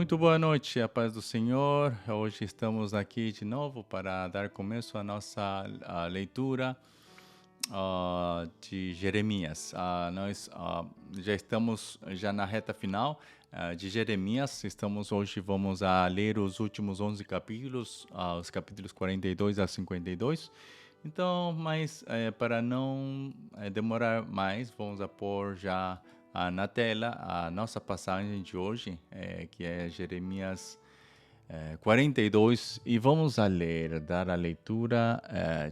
Muito boa noite, a paz do Senhor. Hoje estamos aqui de novo para dar começo à nossa leitura de Jeremias. Nós já estamos na reta final de Jeremias. Vamos a ler os últimos 11 capítulos, os capítulos 42 a 52. Então, mas para não demorar mais, vamos a pôr já na tela a nossa passagem de hoje, que é Jeremias 42, e vamos a ler, dar a leitura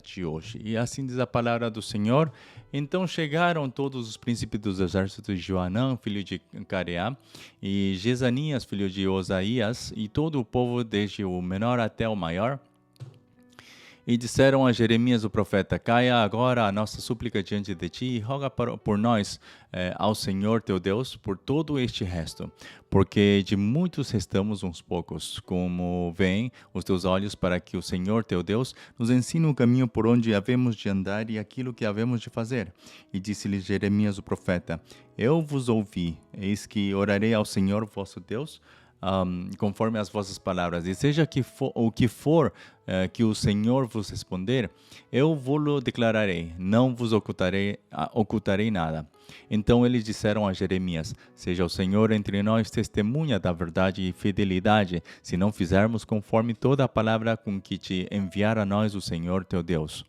de hoje. E assim diz a palavra do Senhor: Então chegaram todos os príncipes dos exércitos de Joanã, filho de Careá, e Jezanias, filho de Osaías, e todo o povo, desde o menor até o maior, e disseram a Jeremias o profeta: Caia agora a nossa súplica diante de ti, e roga por nós ao Senhor teu Deus por todo este resto, porque de muitos restamos uns poucos. Como veem os teus olhos, para que o Senhor teu Deus nos ensine o caminho por onde havemos de andar e aquilo que havemos de fazer. E disse-lhe Jeremias o profeta: Eu vos ouvi, eis que orarei ao Senhor vosso Deus, conforme as vossas palavras, e seja o que for que o Senhor vos responder, eu vos declararei, não vos ocultarei nada. Então eles disseram a Jeremias: Seja o Senhor entre nós testemunha da verdade e fidelidade, se não fizermos conforme toda a palavra com que te enviar a nós o Senhor teu Deus.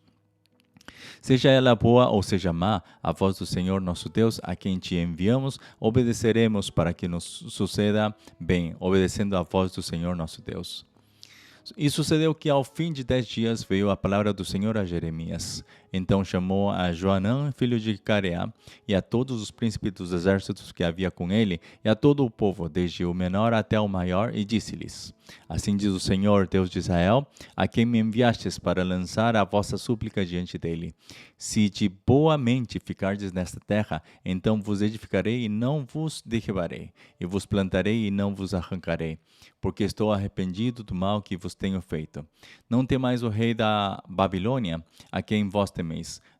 Seja ela boa ou seja má, a voz do Senhor nosso Deus, a quem te enviamos, obedeceremos para que nos suceda bem, obedecendo a voz do Senhor nosso Deus. E sucedeu que ao fim de 10 dias veio a palavra do Senhor a Jeremias. Então chamou a Joanã, filho de Careá, e a todos os príncipes dos exércitos que havia com ele, e a todo o povo, desde o menor até o maior, e disse-lhes: Assim diz o Senhor, Deus de Israel, a quem me enviastes para lançar a vossa súplica diante dele. Se de boa mente ficardes nesta terra, então vos edificarei e não vos derribarei, e vos plantarei e não vos arrancarei, porque estou arrependido do mal que vos tenho feito. Não temais o rei da Babilônia, a quem vós temeis.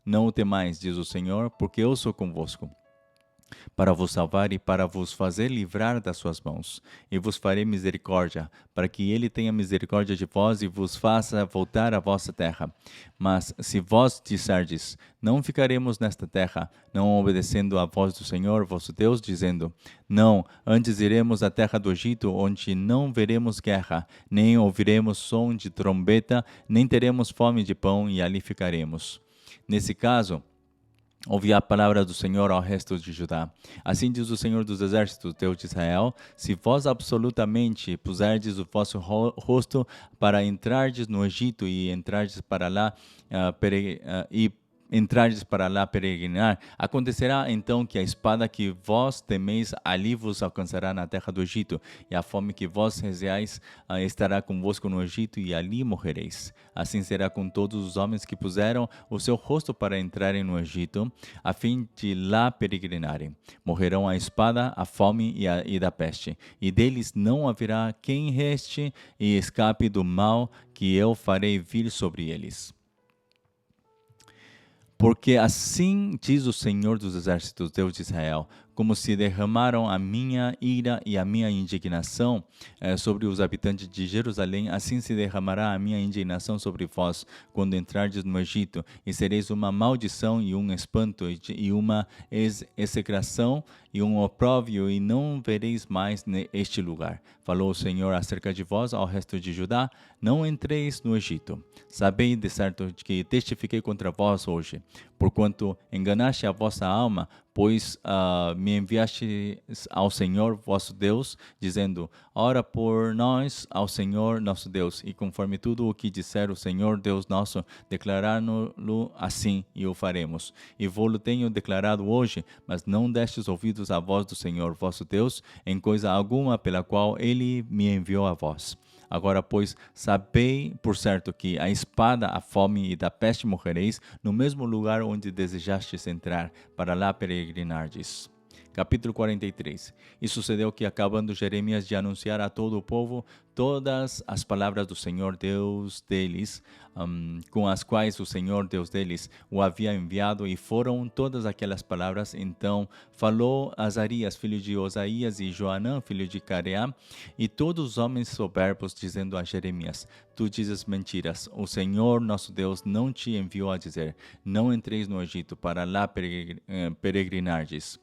Não o temais, diz o Senhor, porque eu sou convosco, para vos salvar e para vos fazer livrar das suas mãos. E vos farei misericórdia, para que ele tenha misericórdia de vós e vos faça voltar à vossa terra. Mas se vós disserdes: Não ficaremos nesta terra, não obedecendo à voz do Senhor vosso Deus, dizendo: Não, antes iremos à terra do Egito, onde não veremos guerra, nem ouviremos som de trombeta, nem teremos fome de pão, e ali ficaremos. Nesse caso, ouvi a palavra do Senhor ao resto de Judá. Assim diz o Senhor dos Exércitos, Deus de Israel: Se vós absolutamente puserdes o vosso rosto para entrardes no Egito e entrardes para lá peregrinar, acontecerá então que a espada que vós temeis ali vos alcançará na terra do Egito, e a fome que vós receais estará convosco no Egito, e ali morrereis. Assim será com todos os homens que puseram o seu rosto para entrarem no Egito, a fim de lá peregrinarem. Morrerão a espada, a fome e da peste, e deles não haverá quem reste e escape do mal que eu farei vir sobre eles. Porque assim diz o Senhor dos Exércitos, Deus de Israel: Como se derramaram a minha ira e a minha indignação sobre os habitantes de Jerusalém, assim se derramará a minha indignação sobre vós, quando entrardes no Egito, e sereis uma maldição e um espanto, e uma execração e um opróbrio, e não vereis mais este lugar. Falou o Senhor acerca de vós ao resto de Judá: Não entreis no Egito. Sabei de certo que testifiquei contra vós hoje, porquanto enganaste a vossa alma, pois me enviaste ao Senhor vosso Deus, dizendo: Ora por nós ao Senhor nosso Deus, e conforme tudo o que disser o Senhor Deus nosso, declarar-no-lo assim, e o faremos. E vou-lo tenho declarado hoje, mas não destes ouvidos à voz do Senhor vosso Deus, em coisa alguma pela qual ele me enviou a vós. Agora, pois, sabei por certo que a espada, a fome e da peste morrereis no mesmo lugar onde desejastes entrar, para lá peregrinardes. Capítulo 43. E sucedeu que, acabando Jeremias de anunciar a todo o povo todas as palavras do Senhor Deus deles, com as quais o Senhor Deus deles o havia enviado, e foram todas aquelas palavras. Então falou Azarias, filho de Osaías, e Joanã, filho de Careá, e todos os homens soberbos, dizendo a Jeremias: Tu dizes mentiras. O Senhor nosso Deus não te enviou a dizer: Não entreis no Egito, para lá peregrinardes.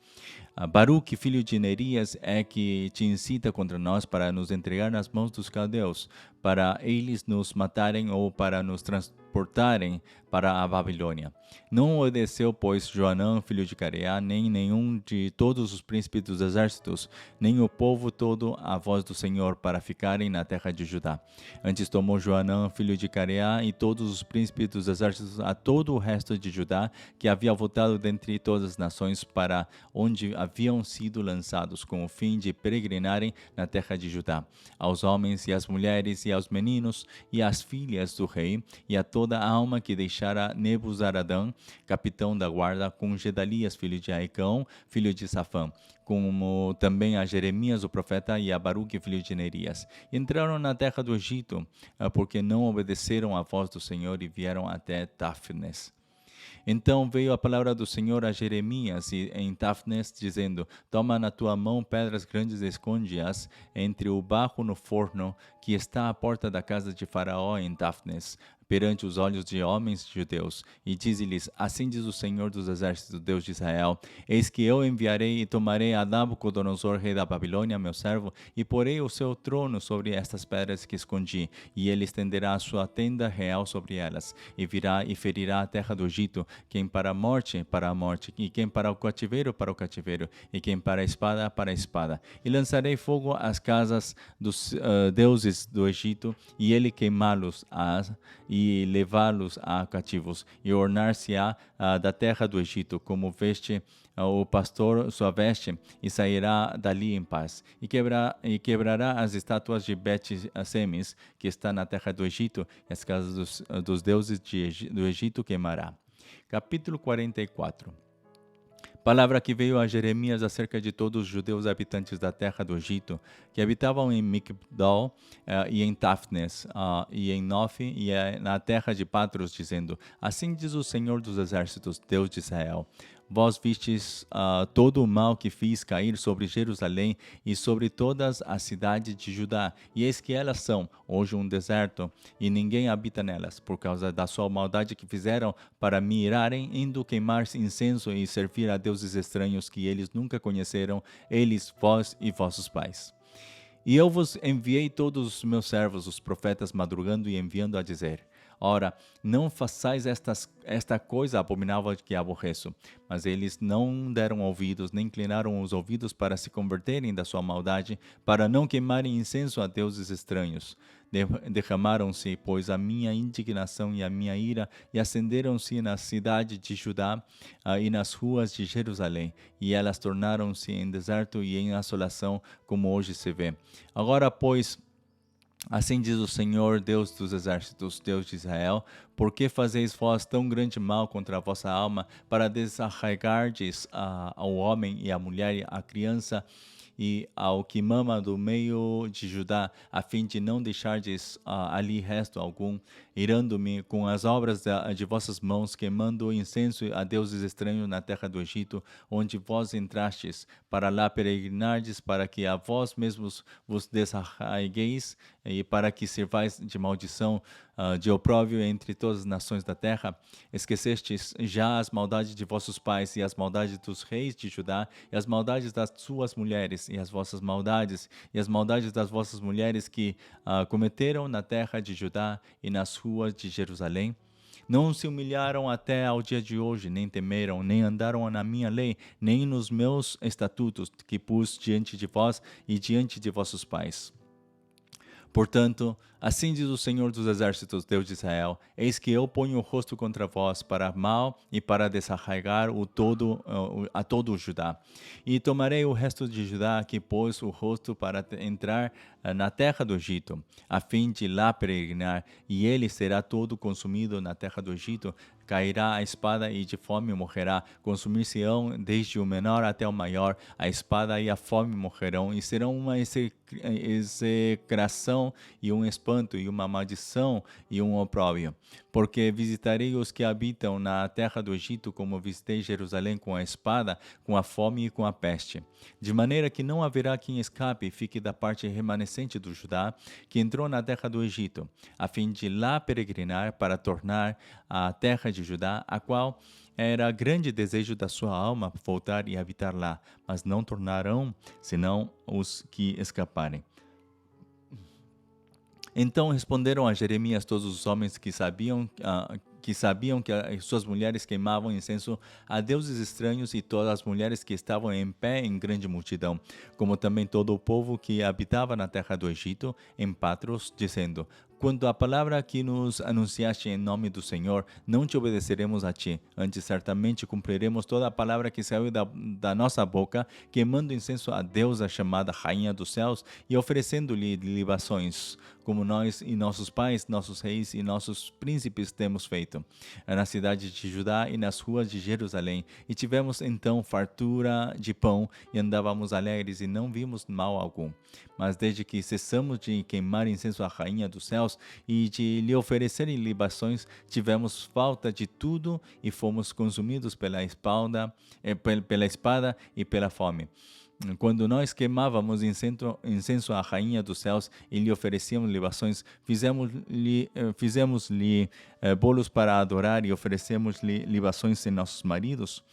Baruque, filho de Nerias, é que te incita contra nós para nos entregar nas mãos dos caldeus, para eles nos matarem ou para nos transportarem para a Babilônia. Não obedeceu, pois, Joanã, filho de Careá, nem nenhum de todos os príncipes dos exércitos, nem o povo todo à voz do Senhor, para ficarem na terra de Judá. Antes tomou Joanã, filho de Careá, e todos os príncipes dos exércitos a todo o resto de Judá, que havia voltado dentre todas as nações para onde haviam sido lançados, com o fim de peregrinarem na terra de Judá, aos homens e às mulheres e aos meninos e às filhas do rei, e a toda a alma que deixara Nebuzaradã, capitão da guarda, com Gedalias, filho de Aicão, filho de Safã, como também a Jeremias, o profeta, e a Baruque, filho de Nerias. Entraram na terra do Egito, porque não obedeceram à voz do Senhor e vieram até Táfnes. Então veio a palavra do Senhor a Jeremias em Táfnes, dizendo: Toma na tua mão pedras grandes e esconde-as entre o barro no forno que está à porta da casa de Faraó em Táfnes, perante os olhos de homens judeus, e dize-lhes: Assim diz o Senhor dos exércitos, Deus de Israel: Eis que eu enviarei e tomarei a Nabucodonosor, rei da Babilônia, meu servo, e porei o seu trono sobre estas pedras que escondi, e ele estenderá a sua tenda real sobre elas, e virá e ferirá a terra do Egito, quem para a morte, e quem para o cativeiro, e quem para a espada. E lançarei fogo às casas dos deuses do Egito, e ele queimá-los e levá-los a cativos, e ornar-se-á da terra do Egito, como veste o pastor sua veste, e sairá dali em paz. E quebrará as estátuas de Bet-Semes, que está na terra do Egito, e as casas dos deuses do Egito queimará. Capítulo 44. Palavra que veio a Jeremias acerca de todos os judeus habitantes da terra do Egito, que habitavam em Migdol e em Táfnes, e em Nofe, e na terra de Patros, dizendo: Assim diz o Senhor dos exércitos, Deus de Israel: Vós vistes todo o mal que fiz cair sobre Jerusalém e sobre todas as cidades de Judá, e eis que elas são hoje um deserto, e ninguém habita nelas, por causa da sua maldade que fizeram para me irarem, indo queimar incenso e servir a deuses estranhos que eles nunca conheceram, eles, vós e vossos pais. E eu vos enviei todos os meus servos, os profetas, madrugando e enviando a dizer: Ora, não façais esta coisa abominável que aborreço. Mas eles não deram ouvidos, nem inclinaram os ouvidos para se converterem da sua maldade, para não queimarem incenso a deuses estranhos. Derramaram-se, pois, a minha indignação e a minha ira, e acenderam-se na cidade de Judá e nas ruas de Jerusalém, e elas tornaram-se em deserto e em assolação, como hoje se vê. Agora, pois, assim diz o Senhor, Deus dos exércitos, Deus de Israel: Por que fazeis vós tão grande mal contra a vossa alma, para desarraigardes ao homem e à mulher, e à criança e ao que mama do meio de Judá, a fim de não deixardes ali resto algum, irando-me com as obras de vossas mãos, queimando incenso a deuses estranhos na terra do Egito, onde vós entrastes, para lá peregrinardes, para que a vós mesmos vos desarraigueis, e para que servais de maldição, de opróbrio entre todas as nações da terra? Esquecestes já as maldades de vossos pais, e as maldades dos reis de Judá, e as maldades das suas mulheres, e as vossas maldades, e as maldades das vossas mulheres que cometeram na terra de Judá e nas ruas de Jerusalém? Não se humilharam até ao dia de hoje, nem temeram, nem andaram na minha lei, nem nos meus estatutos que pus diante de vós e diante de vossos pais. Portanto, assim diz o Senhor dos exércitos, Deus de Israel: Eis que eu ponho o rosto contra vós para mal e para desarraigar a todo o Judá. E tomarei o resto de Judá, que pôs o rosto para entrar na terra do Egito, a fim de lá peregrinar, e ele será todo consumido na terra do Egito. Cairá a espada e de fome morrerá. Consumir-se-ão desde o menor até o maior. A espada e a fome morrerão, e serão uma execração e um espanto e uma maldição e um opróbrio. Porque visitarei os que habitam na terra do Egito, como visitei Jerusalém com a espada, com a fome e com a peste. De maneira que não haverá quem escape e fique da parte remanescente do Judá, que entrou na terra do Egito, a fim de lá peregrinar para tornar a terra de Judá, a qual era grande desejo da sua alma voltar e habitar lá, mas não tornarão, senão os que escaparem. Então responderam a Jeremias todos os homens que sabiam que as suas mulheres queimavam incenso a deuses estranhos, e todas as mulheres que estavam em pé em grande multidão, como também todo o povo que habitava na terra do Egito, em Patros, dizendo: quanto à palavra que nos anunciaste em nome do Senhor, não te obedeceremos a ti. Antes, certamente, cumpriremos toda a palavra que saiu da nossa boca, queimando incenso à deusa chamada Rainha dos Céus e oferecendo-lhe libações, como nós e nossos pais, nossos reis e nossos príncipes temos feito, na cidade de Judá e nas ruas de Jerusalém. E tivemos então fartura de pão, e andávamos alegres, e não vimos mal algum. Mas desde que cessamos de queimar incenso à Rainha dos Céus e de lhe oferecerem libações, tivemos falta de tudo e fomos consumidos pela espada e pela fome. Quando nós queimávamos incenso à Rainha dos Céus e lhe oferecíamos libações, fizemos-lhe bolos para adorar e oferecemos-lhe libações em nossos maridos.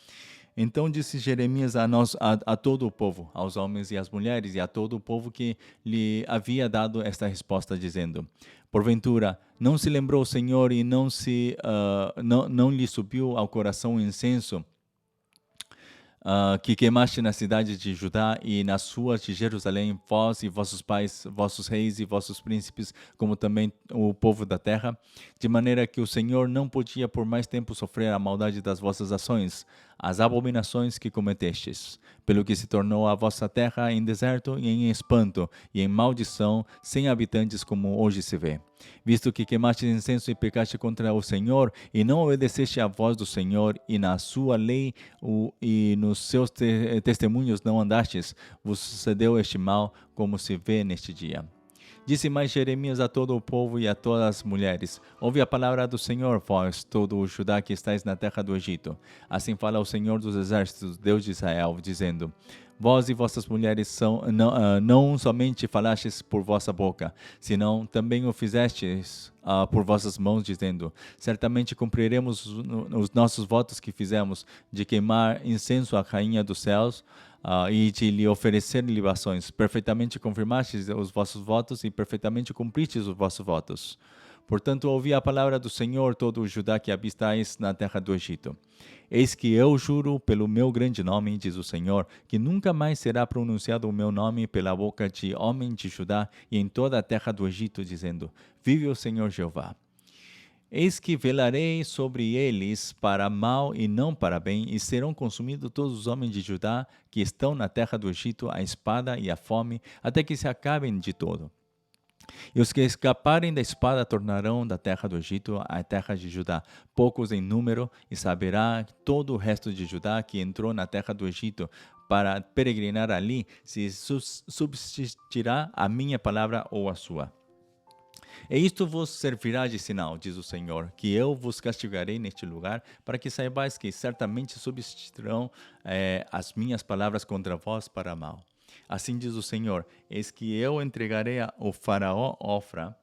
Então disse Jeremias a todo o povo, aos homens e às mulheres, e a todo o povo que lhe havia dado esta resposta, dizendo: porventura, não se lembrou o Senhor e não lhe subiu ao coração o incenso que queimaste na cidade de Judá e nas ruas de Jerusalém, vós e vossos pais, vossos reis e vossos príncipes, como também o povo da terra, de maneira que o Senhor não podia por mais tempo sofrer a maldade das vossas ações, as abominações que cometestes, pelo que se tornou a vossa terra em deserto e em espanto e em maldição, sem habitantes, como hoje se vê. Visto que queimaste incenso e pecaste contra o Senhor, e não obedeceste à voz do Senhor, e na sua lei e nos seus testemunhos não andastes, vos sucedeu este mal, como se vê neste dia. Disse mais Jeremias a todo o povo e a todas as mulheres: ouve a palavra do Senhor, vós, todo o Judá que estáis na terra do Egito. Assim fala o Senhor dos exércitos, Deus de Israel, dizendo: vós e vossas mulheres não somente falastes por vossa boca, senão também o fizestes por vossas mãos, dizendo: certamente cumpriremos os nossos votos que fizemos, de queimar incenso à Rainha dos Céus, e de lhe oferecer libações. Perfeitamente confirmastes os vossos votos e perfeitamente cumpristes os vossos votos. Portanto, ouvi a palavra do Senhor, todo o Judá que habitais na terra do Egito. Eis que eu juro pelo meu grande nome, diz o Senhor, que nunca mais será pronunciado o meu nome pela boca de homem de Judá e em toda a terra do Egito, dizendo: vive o Senhor Jeová. Eis que velarei sobre eles para mal e não para bem, e serão consumidos todos os homens de Judá que estão na terra do Egito, a espada e a fome, até que se acabem de todo. E os que escaparem da espada tornarão da terra do Egito à terra de Judá, poucos em número, e saberá todo o resto de Judá que entrou na terra do Egito para peregrinar ali, se subsistirá a minha palavra ou a sua. E isto vos servirá de sinal, diz o Senhor, que eu vos castigarei neste lugar, para que saibais que certamente subsistirão as minhas palavras contra vós para mal. Assim diz o Senhor: eis que eu entregarei ao faraó Ofra,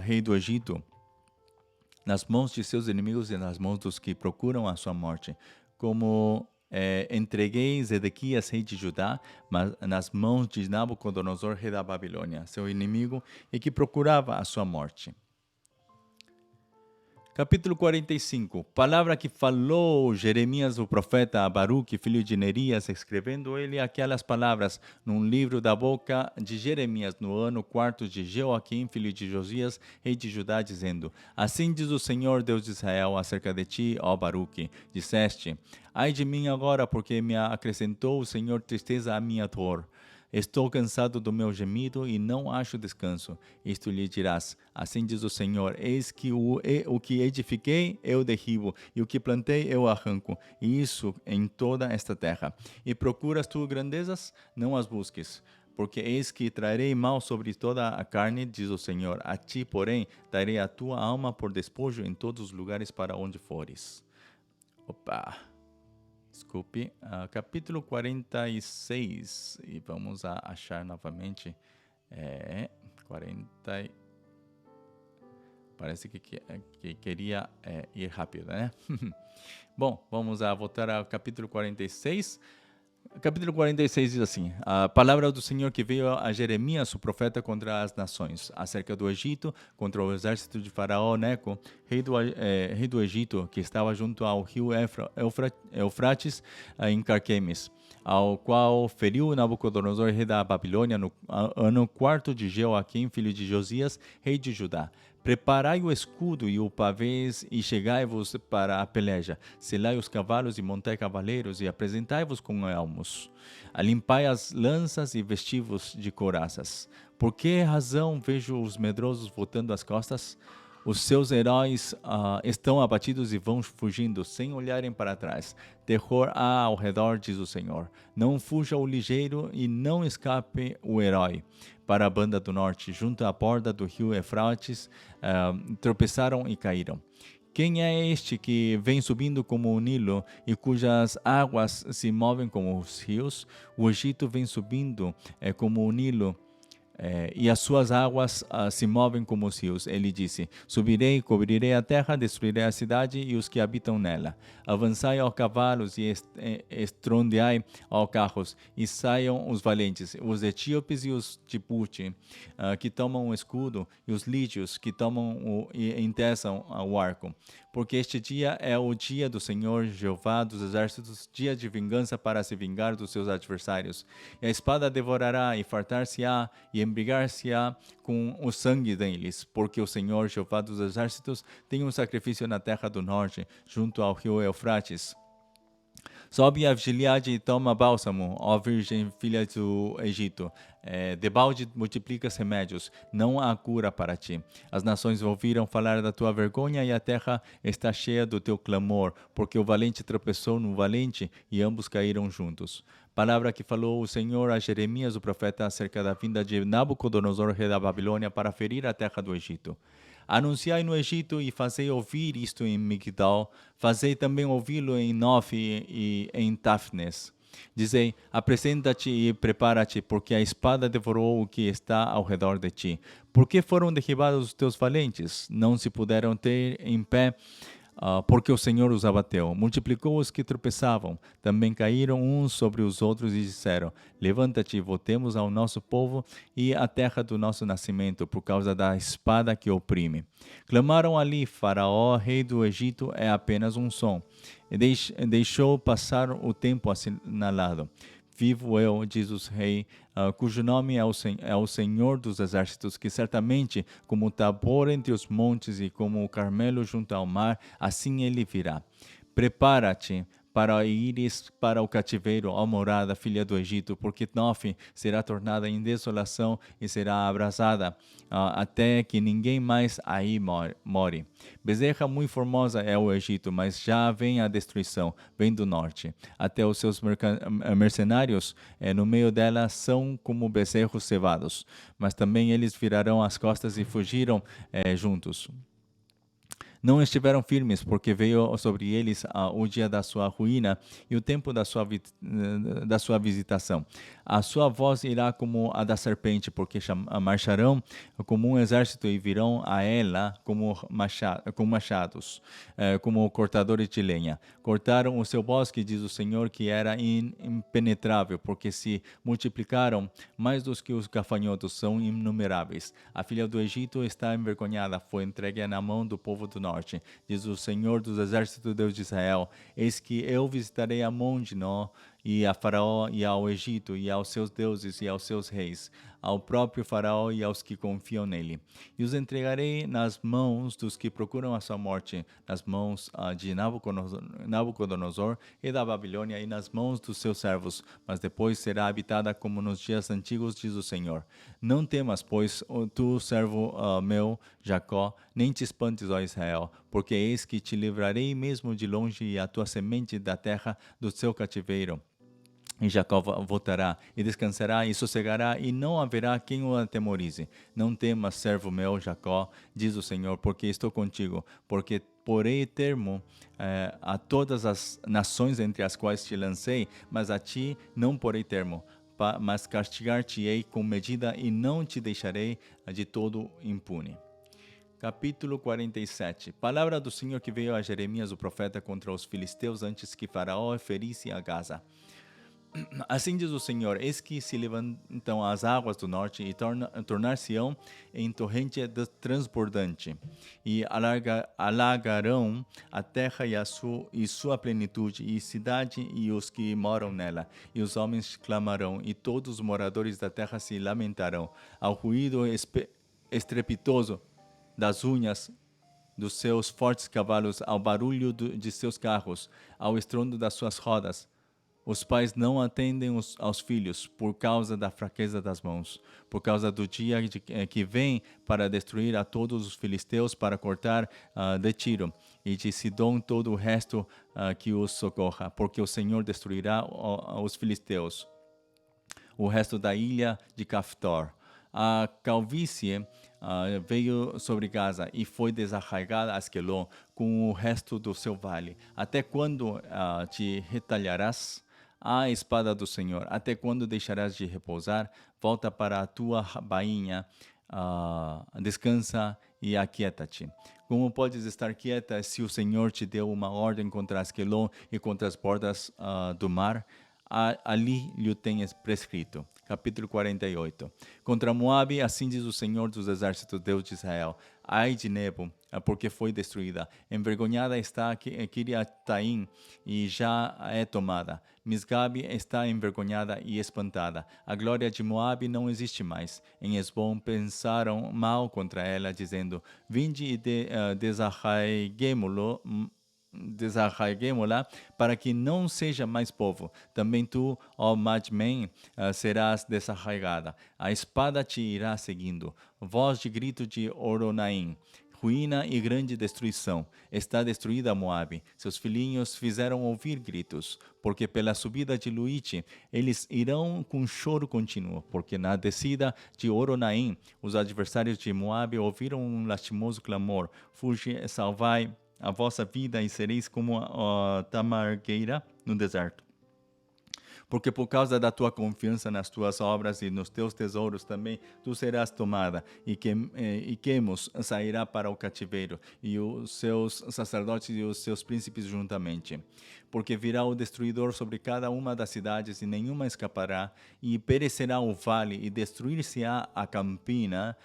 rei do Egito, nas mãos de seus inimigos e nas mãos dos que procuram a sua morte, como entreguei Zedequias, rei de Judá, mas nas mãos de Nabucodonosor, rei da Babilônia, seu inimigo, e que procurava a sua morte. Capítulo 45. Palavra que falou Jeremias, o profeta, a Baruque, filho de Nerias, escrevendo ele aquelas palavras num livro da boca de Jeremias, no ano 4 de Joaquim, filho de Josias, rei de Judá, dizendo: assim diz o Senhor, Deus de Israel, acerca de ti, ó Baruque. Disseste: ai de mim agora, porque me acrescentou o Senhor tristeza à minha dor. Estou cansado do meu gemido e não acho descanso. Isto lhe dirás: assim diz o Senhor, eis que o que edifiquei eu derribo, e o que plantei eu arranco, e isso em toda esta terra. E procuras tu grandezas? Não as busques. Porque eis que trarei mal sobre toda a carne, diz o Senhor. A ti, porém, darei a tua alma por despojo em todos os lugares para onde fores. Opa! Desculpe. Capítulo 46. E vamos achar novamente. 40. Parece que queria ir rápido, né? Bom, vamos voltar ao capítulo 46. Capítulo 46 diz assim: a palavra do Senhor que veio a Jeremias, o profeta, contra as nações, acerca do Egito, contra o exército de Faraó Neco, rei do Egito, que estava junto ao rio Eufrates, em Carquemes, ao qual feriu Nabucodonosor, rei da Babilônia, no ano 4 de Jeoaquim, filho de Josias, rei de Judá. Preparai o escudo e o pavês, e chegai-vos para a peleja. Selai os cavalos e montai cavaleiros, e apresentai-vos com elmos. Limpai as lanças e vestivos de couraças. Por que razão vejo os medrosos voltando as costas? Os seus heróis estão abatidos e vão fugindo, sem olharem para trás. Terror há ao redor, diz o Senhor. Não fuja o ligeiro e não escape o herói. Para a banda do norte, junto à borda do rio Eufrates, tropeçaram e caíram. Quem é este que vem subindo como o Nilo e cujas águas se movem como os rios? O Egito vem subindo como o Nilo, e as suas águas se movem como os rios. Ele disse: subirei, cobrirei a terra, destruirei a cidade e os que habitam nela. Avançai, ó cavalos, e estrondeai, ó carros, e saiam os valentes, os etíopes e os Djibouti, que tomam o escudo, e os lídios, que tomam e enteçam o arco. Porque este dia é o dia do Senhor Jeová dos exércitos, dia de vingança para se vingar dos seus adversários. E a espada devorará e fartar-se-á e embriagar-se-á com o sangue deles, porque o Senhor Jeová dos exércitos tem um sacrifício na terra do norte, junto ao rio Eufrates. Sobe a Gileade e toma bálsamo, ó virgem filha do Egito. Debalde multiplicas remédios, não há cura para ti. As nações ouviram falar da tua vergonha e a terra está cheia do teu clamor, porque o valente tropeçou no valente e ambos caíram juntos. Palavra que falou o Senhor a Jeremias, o profeta, acerca da vinda de Nabucodonosor, rei da Babilônia, para ferir a terra do Egito. Anunciai no Egito e fazei ouvir isto em Migdal, fazei também ouvi-lo em Nof e em Tafnes. Dizei: apresenta-te e prepara-te, porque a espada devorou o que está ao redor de ti. Por que foram derribados os teus valentes? Não se puderam ter em pé, porque o Senhor os abateu. Multiplicou os que tropeçavam. Também caíram uns sobre os outros e disseram: levanta-te, voltemos ao nosso povo e à terra do nosso nascimento, por causa da espada que oprime. Clamaram ali: Faraó, rei do Egito, é apenas um som. E deixou passar o tempo assinalado. Vivo eu, diz o rei, cujo nome é o Senhor dos exércitos, que certamente, como o Tabor entre os montes e como o Carmelo junto ao mar, assim ele virá. Prepara-te para ires para o cativeiro, ó morada, filha do Egito, porque Nof será tornada em desolação e será abrasada, até que ninguém mais aí more. Bezerra muito formosa é o Egito, mas já vem a destruição, vem do norte. Até os seus mercenários no meio dela são como bezerros cevados, mas também eles virarão as costas e fugiram juntos. Não estiveram firmes, porque veio sobre eles o dia da sua ruína e o tempo da sua visitação. A sua voz irá como a da serpente, porque marcharão como um exército e virão a ela como machados, como cortadores de lenha. Cortaram o seu bosque, diz o Senhor, que era impenetrável, porque se multiplicaram mais dos que os gafanhotos, são inumeráveis. A filha do Egito está envergonhada, foi entregue na mão do povo do norte. Diz o Senhor dos exércitos, Deus de Israel: eis que eu visitarei a Monte e a Faraó e ao Egito, e aos seus deuses e aos seus reis, ao próprio Faraó e aos que confiam nele. E os entregarei nas mãos dos que procuram a sua morte, nas mãos de Nabucodonosor e da Babilônia, e nas mãos dos seus servos, mas depois será habitada como nos dias antigos, diz o Senhor. Não temas, pois, tu, servo meu, Jacó, nem te espantes, ó Israel, porque eis que te livrarei mesmo de longe, e a tua semente da terra do seu cativeiro. E Jacó voltará, e descansará, e sossegará, e não haverá quem o atemorize. Não temas, servo meu, Jacó, diz o Senhor, porque estou contigo, porque porei termo a todas as nações entre as quais te lancei, mas a ti não porei termo, mas castigar-te-ei com medida, e não te deixarei de todo impune. Capítulo 47. Palavra do Senhor que veio a Jeremias, o profeta, contra os filisteus antes que Faraó ferisse a Gaza. Assim diz o Senhor: eis que se levantam as águas do norte e tornar-se-ão em torrente transbordante, e alagarão a terra e sua plenitude, e cidade e os que moram nela. E os homens clamarão, e todos os moradores da terra se lamentarão, ao ruído estrepitoso das unhas dos seus fortes cavalos, ao barulho de seus carros, ao estrondo das suas rodas. Os pais não atendem aos filhos por causa da fraqueza das mãos, por causa do dia que vem para destruir a todos os filisteus, para cortar de Tiro e de Sidom todo o resto que os socorra, porque o Senhor destruirá os filisteus, o resto da ilha de Caftor. A calvície veio sobre Gaza e foi desarraigada a Asquelon com o resto do seu vale. Até quando te retalharás a espada do Senhor? Até quando deixarás de repousar? Volta para a tua bainha, descansa e aquieta-te. Como podes estar quieta se o Senhor te deu uma ordem contra Asquelon e contra as bordas do mar? Ali lhe tenhas prescrito. Capítulo 48. Contra Moabe, assim diz o Senhor dos exércitos, Deus de Israel: ai de Nebo, porque foi destruída. Envergonhada está Kiriataim, e já é tomada. Misgabe está envergonhada e espantada. A glória de Moabe não existe mais. Em Esbom pensaram mal contra ela, dizendo: vinde e desarraiguemo-la para que não seja mais povo. Também tu, ó Madmen, serás desarraigada. A espada te irá seguindo. Voz de grito de Oronaim. Ruína e grande destruição. Está destruída Moabe. Seus filhinhos fizeram ouvir gritos, porque pela subida de Luite eles irão com choro contínuo, porque na descida de Oronaim os adversários de Moabe ouviram um lastimoso clamor: fuge, salvai a vossa vida e sereis como a tamargueira no deserto. Porque por causa da tua confiança nas tuas obras e nos teus tesouros também tu serás tomada, e Quemos sairá para o cativeiro, e os seus sacerdotes e os seus príncipes juntamente. Porque virá o destruidor sobre cada uma das cidades, e nenhuma escapará, e perecerá o vale, e destruir-se-á a campina,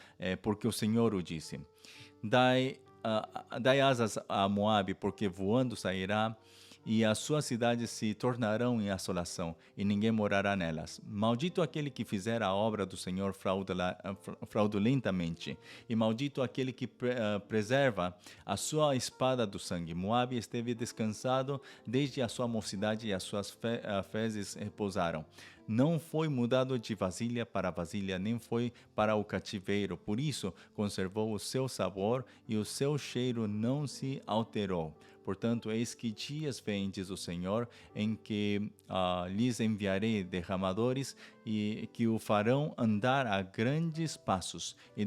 porque o Senhor o disse. Dai asas a Moabe, porque voando sairá, e as suas cidades se tornarão em assolação, e ninguém morará nelas. Maldito aquele que fizer a obra do Senhor fraudulentamente, e maldito aquele que preserva a sua espada do sangue. Moabe esteve descansado desde a sua mocidade, e as suas fezes repousaram. Não foi mudado de vasilha para vasilha, nem foi para o cativeiro. Por isso, conservou o seu sabor, e o seu cheiro não se alterou. Portanto, eis que dias vêm, diz o Senhor, em que lhes enviarei derramadores, e que o farão andar a grandes passos, e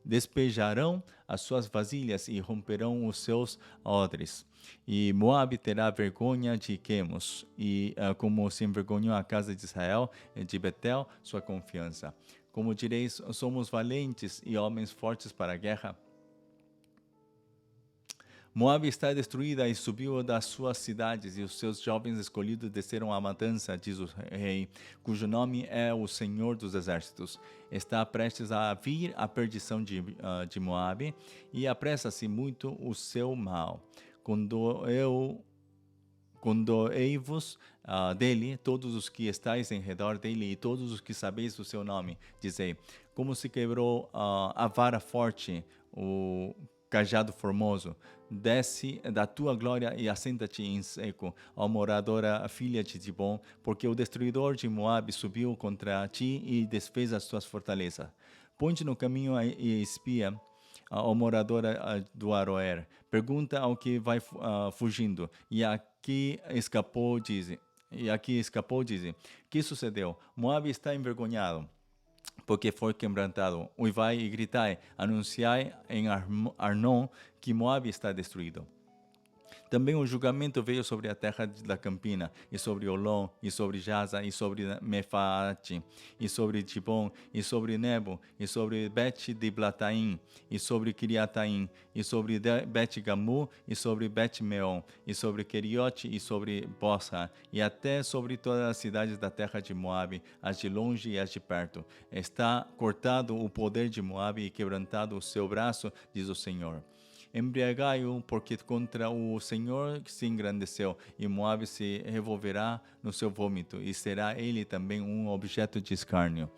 despejarão as suas vasilhas, e romperão os seus odres. E Moabe terá vergonha de Quemos, e como se envergonhou a casa de Israel, de Betel, sua confiança. Como direis, somos valentes e homens fortes para a guerra. Moabe está destruída e subiu das suas cidades, e os seus jovens escolhidos desceram à matança, diz o rei, cujo nome é o Senhor dos Exércitos. Está prestes a vir a perdição de Moabe, e apressa-se muito o seu mal. condoei-vos dele, todos os que estáis em redor dele, e todos os que sabeis o seu nome. Dizei, como se quebrou a vara forte, o cajado formoso. Desce da tua glória e assenta-te em seco, ó moradora, filha de Dibon, porque o destruidor de Moabe subiu contra ti e desfez as tuas fortalezas. Ponte no caminho e espia, ó moradora do Aroer. Pergunta ao que vai fugindo, e aqui escapou, diz, que sucedeu? Moabe está envergonhado, porque foi quebrantado. Uivai e gritai, anunciai em Arnon que Moabe está destruído. Também o julgamento veio sobre a terra da Campina, e sobre Olom, e sobre Jaza, e sobre Mefaate, e sobre Dibon, e sobre Nebo, e sobre Bet de Blataim, e sobre Kiriataim, e sobre Bet Gamu, e sobre Bet Meon, e sobre Keriote, e sobre Bossa, e até sobre todas as cidades da terra de Moabe, as de longe e as de perto. Está cortado o poder de Moabe e quebrantado o seu braço, diz o Senhor. Embriagai-o, porque contra o Senhor se engrandeceu, e Moabe se revolverá no seu vômito, e será ele também um objeto de escárnio.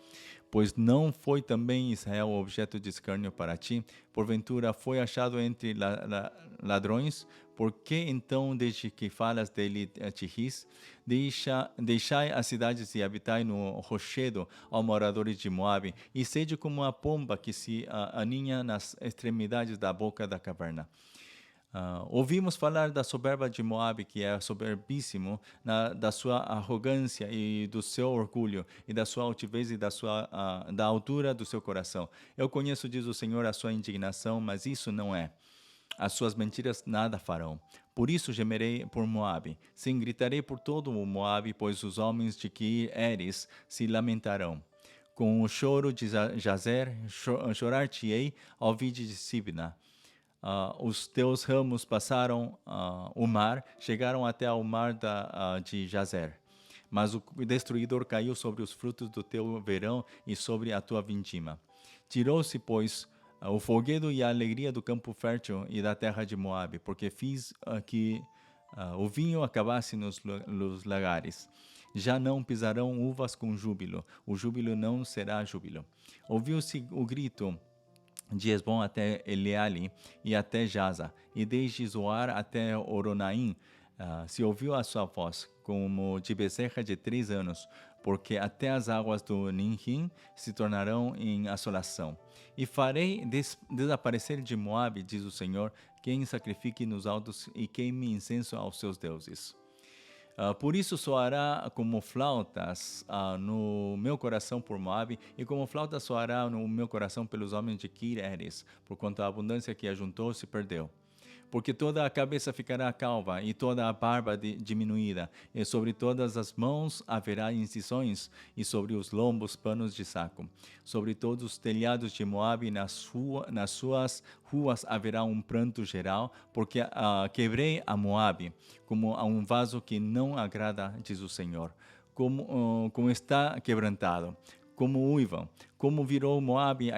Pois não foi também Israel objeto de escárnio para ti? Porventura foi achado entre ladrões? Por que então, desde que falas dele, te ris? Deixai as cidades e habitai no rochedo, ó moradores de Moabe, e sede como a pomba que se aninha nas extremidades da boca da caverna. Ouvimos falar da soberba de Moabe, que é soberbíssimo, da sua arrogância e do seu orgulho, e da sua altivez e da altura do seu coração. Eu conheço, diz o Senhor, a sua indignação, mas isso não é. As suas mentiras nada farão. Por isso gemerei por Moabe. Sim, gritarei por todo o Moabe, pois os homens de que eres se lamentarão. Com o choro de Jazer, chorar-te-ei ao vide de Sibna. Os teus ramos passaram o mar, chegaram até ao mar de Jazer. Mas o destruidor caiu sobre os frutos do teu verão e sobre a tua vindima. Tirou-se, pois, o folguedo e a alegria do campo fértil e da terra de Moabe, porque fiz que o vinho acabasse nos lagares. Já não pisarão uvas com júbilo, o júbilo não será júbilo. Ouviu-se o grito de Esbom até Eleale e até Jaza, e desde Zoar até Oronaim se ouviu a sua voz, como de bezerra de 3 anos, porque até as águas do Ninrim se tornarão em assolação. E farei desaparecer de Moabe, diz o Senhor, quem sacrifique nos altos e queime incenso aos seus deuses. Por isso soará como flautas no meu coração por Moabe, e como flauta soará no meu coração pelos homens de Kir-Eres, porquanto a abundância que ajuntou se perdeu. Porque toda a cabeça ficará calva e toda a barba diminuída, e sobre todas as mãos haverá incisões, e sobre os lombos panos de saco. Sobre todos os telhados de Moabe, nas suas ruas haverá um pranto geral, porque quebrei a Moabe como a um vaso que não agrada, diz o Senhor, como está quebrantado. Como uivam, como virou Moabe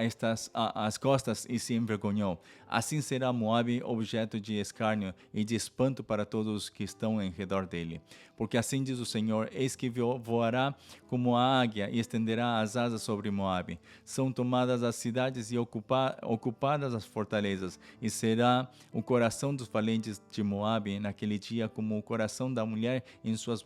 as costas e se envergonhou. Assim será Moabe objeto de escárnio e de espanto para todos os que estão em redor dele. Porque assim diz o Senhor, eis que voará como a águia e estenderá as asas sobre Moabe. São tomadas as cidades e ocupadas as fortalezas, e será o coração dos valentes de Moabe naquele dia como o coração da mulher em suas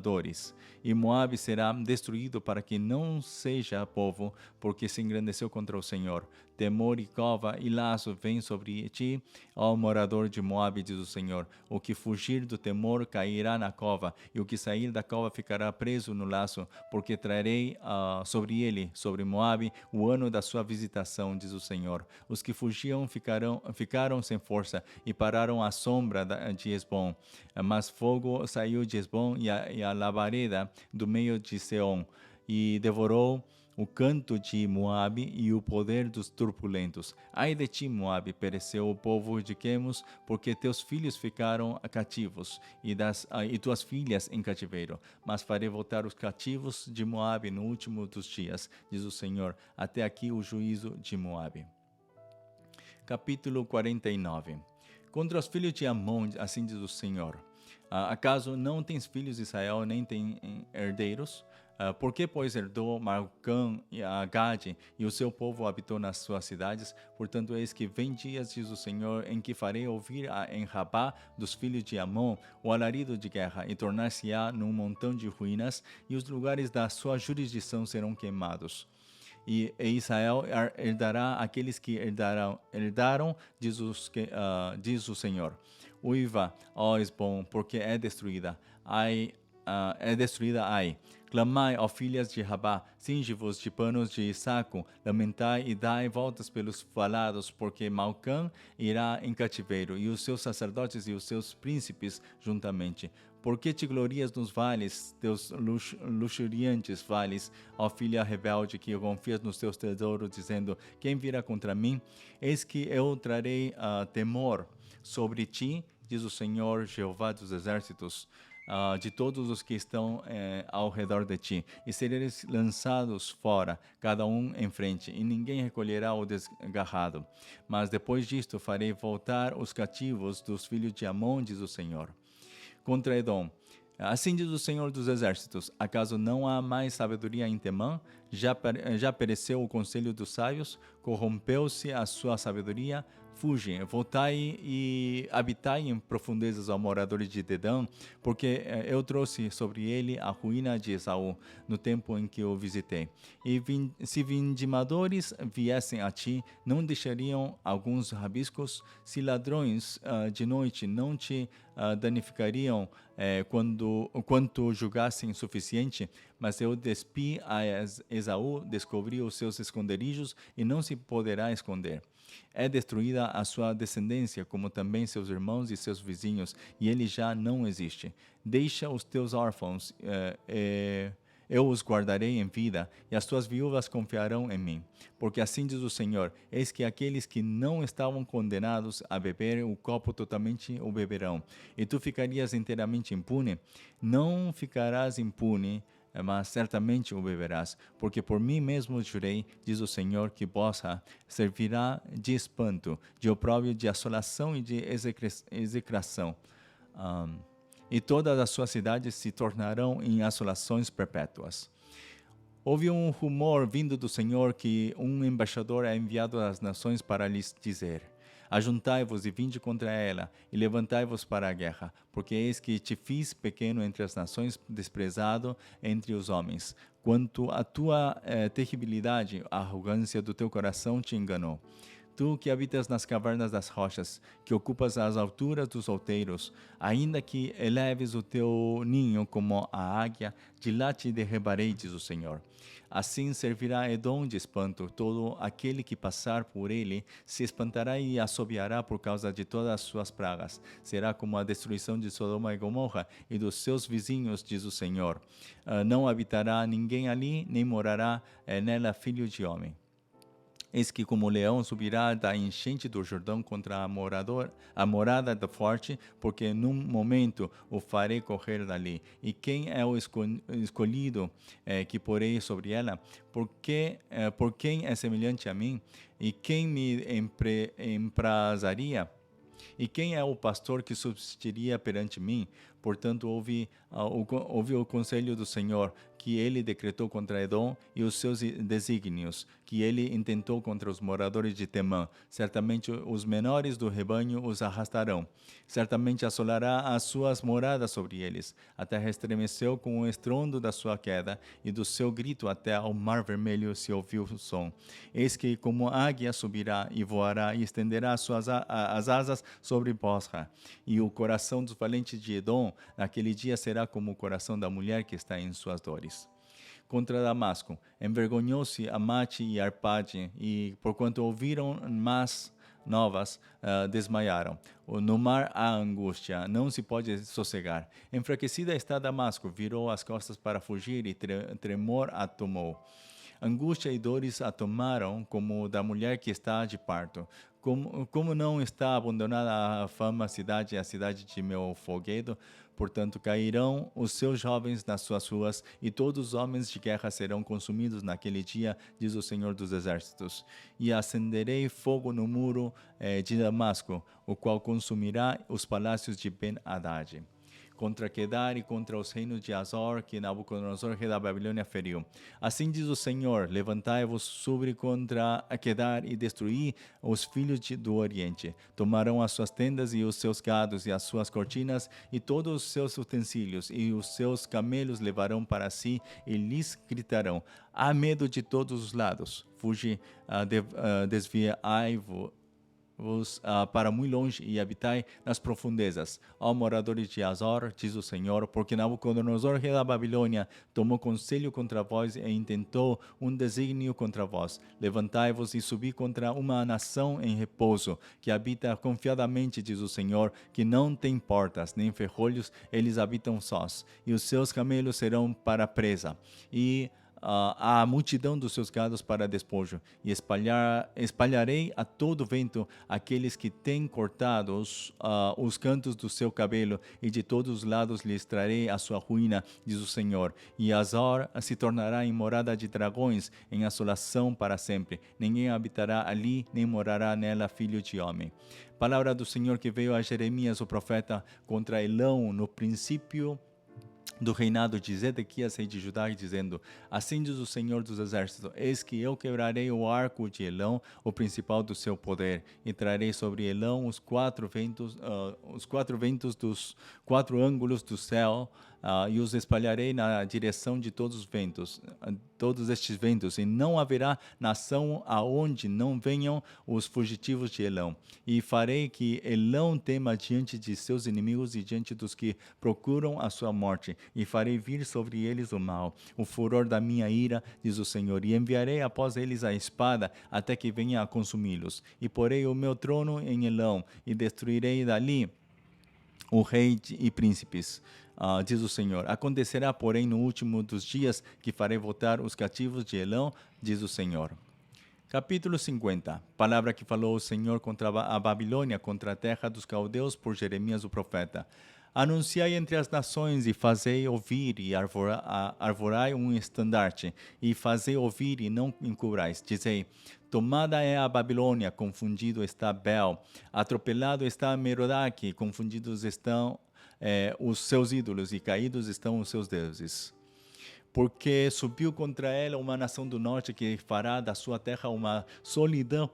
dores. E Moabe será destruído para que não seja povo, porque se engrandeceu contra o Senhor. Temor e cova e laço vêm sobre ti, ó morador de Moabe, diz o Senhor. O que fugir do temor cairá na cova, e o que sair da cova ficará preso no laço, porque trarei sobre ele, sobre Moabe, o ano da sua visitação, diz o Senhor. Os que fugiam ficaram sem força e pararam à sombra de Esbom. Mas fogo saiu de Esbom e a labareda do meio de Seom, e devorou o canto de Moabe e o poder dos turbulentos. Ai de ti, Moabe, pereceu o povo de Quemos, porque teus filhos ficaram cativos, e tuas filhas em cativeiro. Mas farei voltar os cativos de Moabe no último dos dias, diz o Senhor. Até aqui o juízo de Moabe. Capítulo 49. Contra os filhos de Amon, assim diz o Senhor. Acaso não tens filhos, Israel, nem tem herdeiros? Por que, pois, herdou Malcã e a Gade, e o seu povo habitou nas suas cidades? Portanto, eis que vem dias, diz o Senhor, em que farei ouvir em Rabá dos filhos de Amon o alarido de guerra, e tornar-se-á num montão de ruínas, e os lugares da sua jurisdição serão queimados. E Israel herdará aqueles que herdaram, diz o Senhor. Uiva, ó Esbom, porque é destruída. É destruída Ai. Clamai, ó filhas de Rabá, cinge-vos de panos de saco, lamentai e dai voltas pelos valados, porque Malcã irá em cativeiro, e os seus sacerdotes e os seus príncipes juntamente. Por que te glorias nos vales, teus luxuriantes vales, ó filha rebelde, que confias nos teus tesouros, dizendo, quem virá contra mim? Eis que eu trarei temor sobre ti, diz o Senhor Jeová dos exércitos, de todos os que estão ao redor de ti, e sereis lançados fora, cada um em frente, e ninguém recolherá o desgarrado. Mas depois disto farei voltar os cativos dos filhos de Amon, diz o Senhor. Contra Edom. Assim diz o Senhor dos Exércitos: acaso não há mais sabedoria em Temã? Já pereceu o conselho dos sábios? Corrompeu-se a sua sabedoria? Fuge, voltai e habitai em profundezas, ó moradores de Dedã, porque eu trouxe sobre ele a ruína de Esaú, no tempo em que o visitei. E se vindimadores viessem a ti, não deixariam alguns rabiscos? Se ladrões de noite não te danificariam quanto julgassem suficiente? Mas eu despi a Esaú, descobri os seus esconderijos e não se poderá esconder. É destruída a sua descendência, como também seus irmãos e seus vizinhos, e ele já não existe. Deixa os teus órfãos, eu os guardarei em vida, e as tuas viúvas confiarão em mim. Porque assim diz o Senhor: eis que aqueles que não estavam condenados a beber o copo totalmente o beberão, e tu ficarias inteiramente impune? Não ficarás impune, mas certamente o beberás, porque por mim mesmo jurei, diz o Senhor, que Bosra servirá de espanto, de opróbrio, de assolação e de execração. E todas as suas cidades se tornarão em assolações perpétuas. Houve um rumor vindo do Senhor que um embaixador é enviado às nações para lhes dizer: ajuntai-vos e vinde contra ela, e levantai-vos para a guerra, porque eis que te fiz pequeno entre as nações, desprezado entre os homens. Quanto à tua terribilidade, a arrogância do teu coração te enganou. Tu que habitas nas cavernas das rochas, que ocupas as alturas dos outeiros, ainda que eleves o teu ninho como a águia, de lá te derribarei, diz o Senhor. Assim servirá Edom de espanto, todo aquele que passar por ele se espantará e assobiará por causa de todas as suas pragas. Será como a destruição de Sodoma e Gomorra e dos seus vizinhos, diz o Senhor. Não habitará ninguém ali, nem morará nela filho de homem. Eis que como o leão subirá da enchente do Jordão contra a morada do forte, porque num momento o farei correr dali. E quem é o escolhido que porei sobre ela? Por quem é semelhante a mim? E quem me emprazaria? E quem é o pastor que subsistiria perante mim? Portanto, ouvi o conselho do Senhor, que ele decretou contra Edom e os seus desígnios, que ele intentou contra os moradores de Temã. Certamente os menores do rebanho os arrastarão. Certamente assolará as suas moradas sobre eles. A terra estremeceu com o estrondo da sua queda, e do seu grito até ao mar vermelho se ouviu o som. Eis que como águia subirá e voará e estenderá as asas sobre Bosra. E o coração dos valentes de Edom naquele dia será como o coração da mulher que está em suas dores. Contra Damasco, envergonhou-se Amate e Arpade, e porquanto ouviram más novas, desmaiaram. No mar há angústia, não se pode sossegar. Enfraquecida está Damasco, virou as costas para fugir, e tremor a tomou. Angústia e dores a tomaram como da mulher que está de parto. Como não está abandonada a fama cidade, a cidade de meu folguedo? Portanto, cairão os seus jovens nas suas ruas, e todos os homens de guerra serão consumidos naquele dia, diz o Senhor dos Exércitos. E acenderei fogo no muro de Damasco, o qual consumirá os palácios de Ben-Hadad. contra Quedar e contra os reinos de Azor, que Nabucodonosor, rei da Babilônia, feriu. Assim diz o Senhor: levantai-vos sobre contra Quedar e destruí os filhos do Oriente. Tomarão as suas tendas e os seus gados e as suas cortinas e todos os seus utensílios, e os seus camelos levarão para si e lhes gritarão: há medo de todos os lados. Fugi, desviai-vos para muito longe e habitai nas profundezas. Ó moradores de Azor, diz o Senhor, porque Nabucodonosor, rei da Babilônia, tomou conselho contra vós e intentou um desígnio contra vós. Levantai-vos e subi contra uma nação em repouso, que habita confiadamente, diz o Senhor, que não tem portas, nem ferrolhos, eles habitam sós, e os seus camelos serão para presa, e a multidão dos seus gados para despojo, e espalharei a todo vento aqueles que têm cortado os cantos do seu cabelo, e de todos os lados lhes trarei a sua ruína, diz o Senhor. E Azor se tornará em morada de dragões, em assolação para sempre. Ninguém habitará ali, nem morará nela filho de homem. Palavra do Senhor que veio a Jeremias, o profeta, contra Elão, no princípio do reinado de Zedequias, rei de Judá, dizendo: assim diz o Senhor dos Exércitos: eis que eu quebrarei o arco de Elão, o principal do seu poder, e trarei sobre Elão os quatro ventos dos quatro ângulos do céu, e os espalharei na direção de todos os ventos, todos estes ventos, e não haverá nação aonde não venham os fugitivos de Elão. E farei que Elão tema diante de seus inimigos e diante dos que procuram a sua morte, e farei vir sobre eles o mal, o furor da minha ira, diz o Senhor, e enviarei após eles a espada, até que venha a consumi-los. E porei o meu trono em Elão, e destruirei dali o rei e príncipes, diz o Senhor. Acontecerá, porém, no último dos dias, que farei voltar os cativos de Elão, diz o Senhor. Capítulo 50. Palavra que falou o Senhor contra a Babilônia, contra a terra dos caldeus, por Jeremias o profeta. Anunciai entre as nações e fazei ouvir, e arvorai um estandarte, e fazei ouvir e não encubrais. Dizei: tomada é a Babilônia, confundido está Bel, atropelado está Merodach, confundidos estão os seus ídolos, e caídos estão os seus deuses. Porque subiu contra ela uma nação do norte que fará da sua terra uma solidão,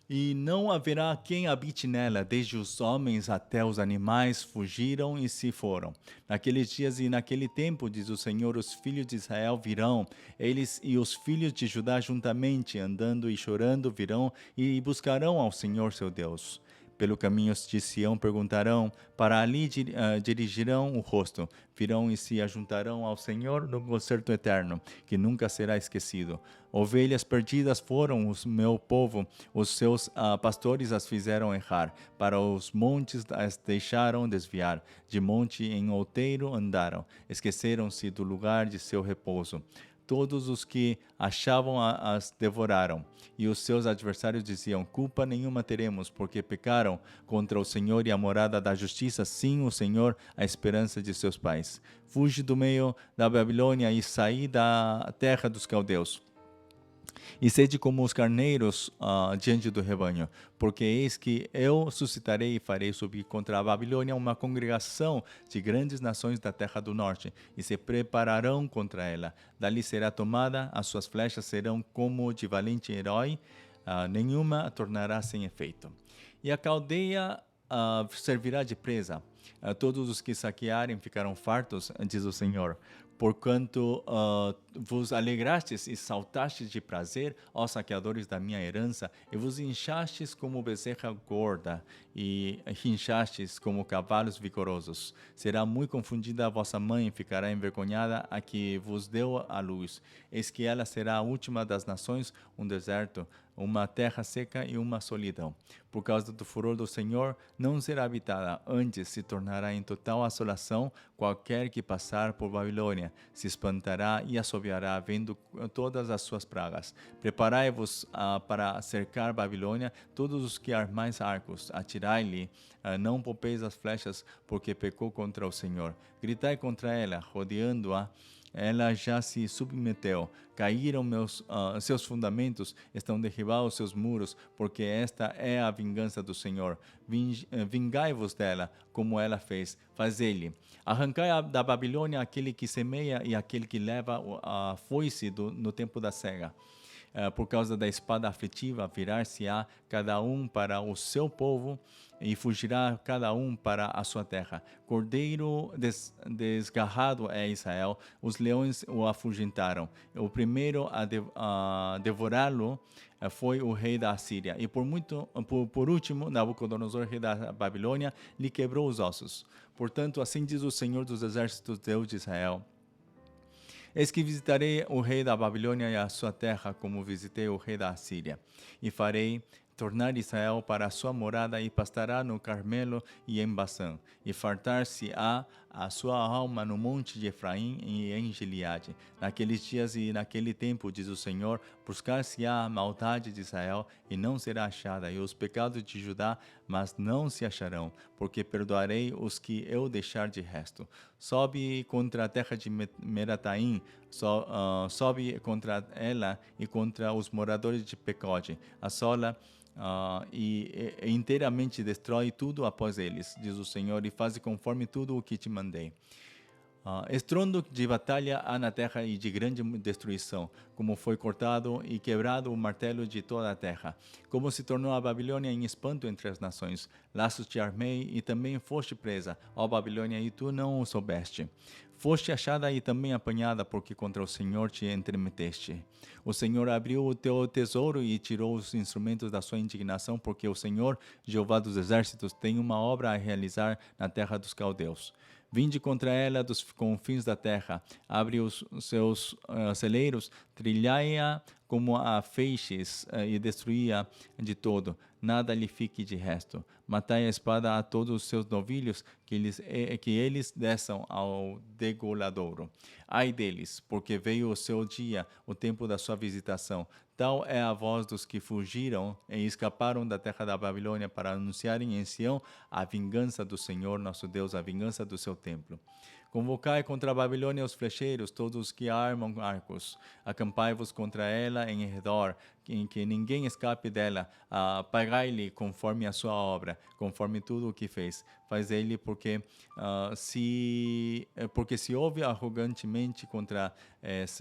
e não haverá quem habite nela, desde os homens até os animais fugiram e se foram. Naqueles dias e naquele tempo, diz o Senhor, os filhos de Israel virão, eles e os filhos de Judá juntamente, andando e chorando, virão e buscarão ao Senhor seu Deus. Pelo caminho de Sião perguntarão, para ali dirigirão o rosto, virão e se ajuntarão ao Senhor no concerto eterno, que nunca será esquecido. Ovelhas perdidas foram o meu povo, os seus pastores as fizeram errar, para os montes as deixaram desviar, de monte em outeiro andaram, esqueceram-se do lugar de seu repouso. Todos os que achavam as devoraram, e os seus adversários diziam: culpa nenhuma teremos, porque pecaram contra o Senhor e a morada da justiça, sim, o Senhor, a esperança de seus pais. Fuge do meio da Babilônia e saí da terra dos caldeus. E sede como os carneiros diante do rebanho, porque eis que eu suscitarei e farei subir contra a Babilônia uma congregação de grandes nações da terra do norte, e se prepararão contra ela. Dali será tomada, as suas flechas serão como de valente herói, nenhuma tornará sem efeito. E a caldeia servirá de presa. Todos os que saquearem ficarão fartos, diz o Senhor. Porquanto vos alegrastes e saltastes de prazer, ó saqueadores da minha herança, e vos inchastes como bezerra gorda, e rinchastes como cavalos vigorosos. Será muito confundida a vossa mãe, e ficará envergonhada a que vos deu a luz. Eis que ela será a última das nações, um deserto, uma terra seca e uma solidão. Por causa do furor do Senhor, não será habitada, antes se tornará em total assolação. Qualquer que passar por Babilônia se espantará e assobiará, vendo todas as suas pragas. Preparai-vos para cercar Babilônia, todos os que armais arcos, atirai-lhe, não poupeis as flechas, porque pecou contra o Senhor. Gritai contra ela, rodeando-a, ela já se submeteu. Caíram seus fundamentos, estão derribados seus muros, porque esta é a vingança do Senhor. Vingai-vos dela, como ela fez. Fazei-lhe. Arrancai da Babilônia aquele que semeia e aquele que leva a foice no tempo da cega. Por causa da espada aflitiva, virar-se-á cada um para o seu povo e fugirá cada um para a sua terra. Cordeiro desgarrado é Israel, os leões o afugentaram. O primeiro a devorá-lo foi o rei da Assíria. E por último, Nabucodonosor, rei da Babilônia, lhe quebrou os ossos. Portanto, assim diz o Senhor dos Exércitos, Deus de Israel: eis que visitarei o rei da Babilônia e a sua terra, como visitei o rei da Assíria, e farei tornar Israel para a sua morada, e pastará no Carmelo e em Baçã, e fartar-se-á a sua alma no monte de Efraim e em Gileade. Naqueles dias e naquele tempo, diz o Senhor, buscar-se-á a maldade de Israel, e não será achada, e os pecados de Judá, mas não se acharão, porque perdoarei os que eu deixar de resto. Sobe contra a terra de Merataim, sobe contra ela e contra os moradores de Pecode, assola e inteiramente destrói tudo após eles, diz o Senhor, e faz conforme tudo o que te mandei. Estrondo de batalha há na terra e de grande destruição, como foi cortado e quebrado o martelo de toda a terra, como se tornou a Babilônia em espanto entre as nações. Laços te armei e também foste presa, ó Babilônia, e tu não o soubeste. Foste achada e também apanhada, porque contra o Senhor te entremeteste. O Senhor abriu o teu tesouro e tirou os instrumentos da sua indignação, porque o Senhor, Jeová dos Exércitos, tem uma obra a realizar na terra dos caldeus. Vinde contra ela dos confins da terra, abre os seus celeiros, trilhai-a como a feixes e destruí-a de todo, nada lhe fique de resto. Matai a espada a todos os seus novilhos, que eles desçam ao degoladouro. Ai deles, porque veio o seu dia, o tempo da sua visitação. Tal é a voz dos que fugiram e escaparam da terra da Babilônia para anunciarem em Sião a vingança do Senhor nosso Deus, a vingança do seu templo. Convocai contra a Babilônia os flecheiros, todos os que armam arcos. Acampai-vos contra ela em redor, em que ninguém escape dela. Pagai-lhe conforme a sua obra, conforme tudo o que fez. Faz ele porque se ouve arrogantemente contra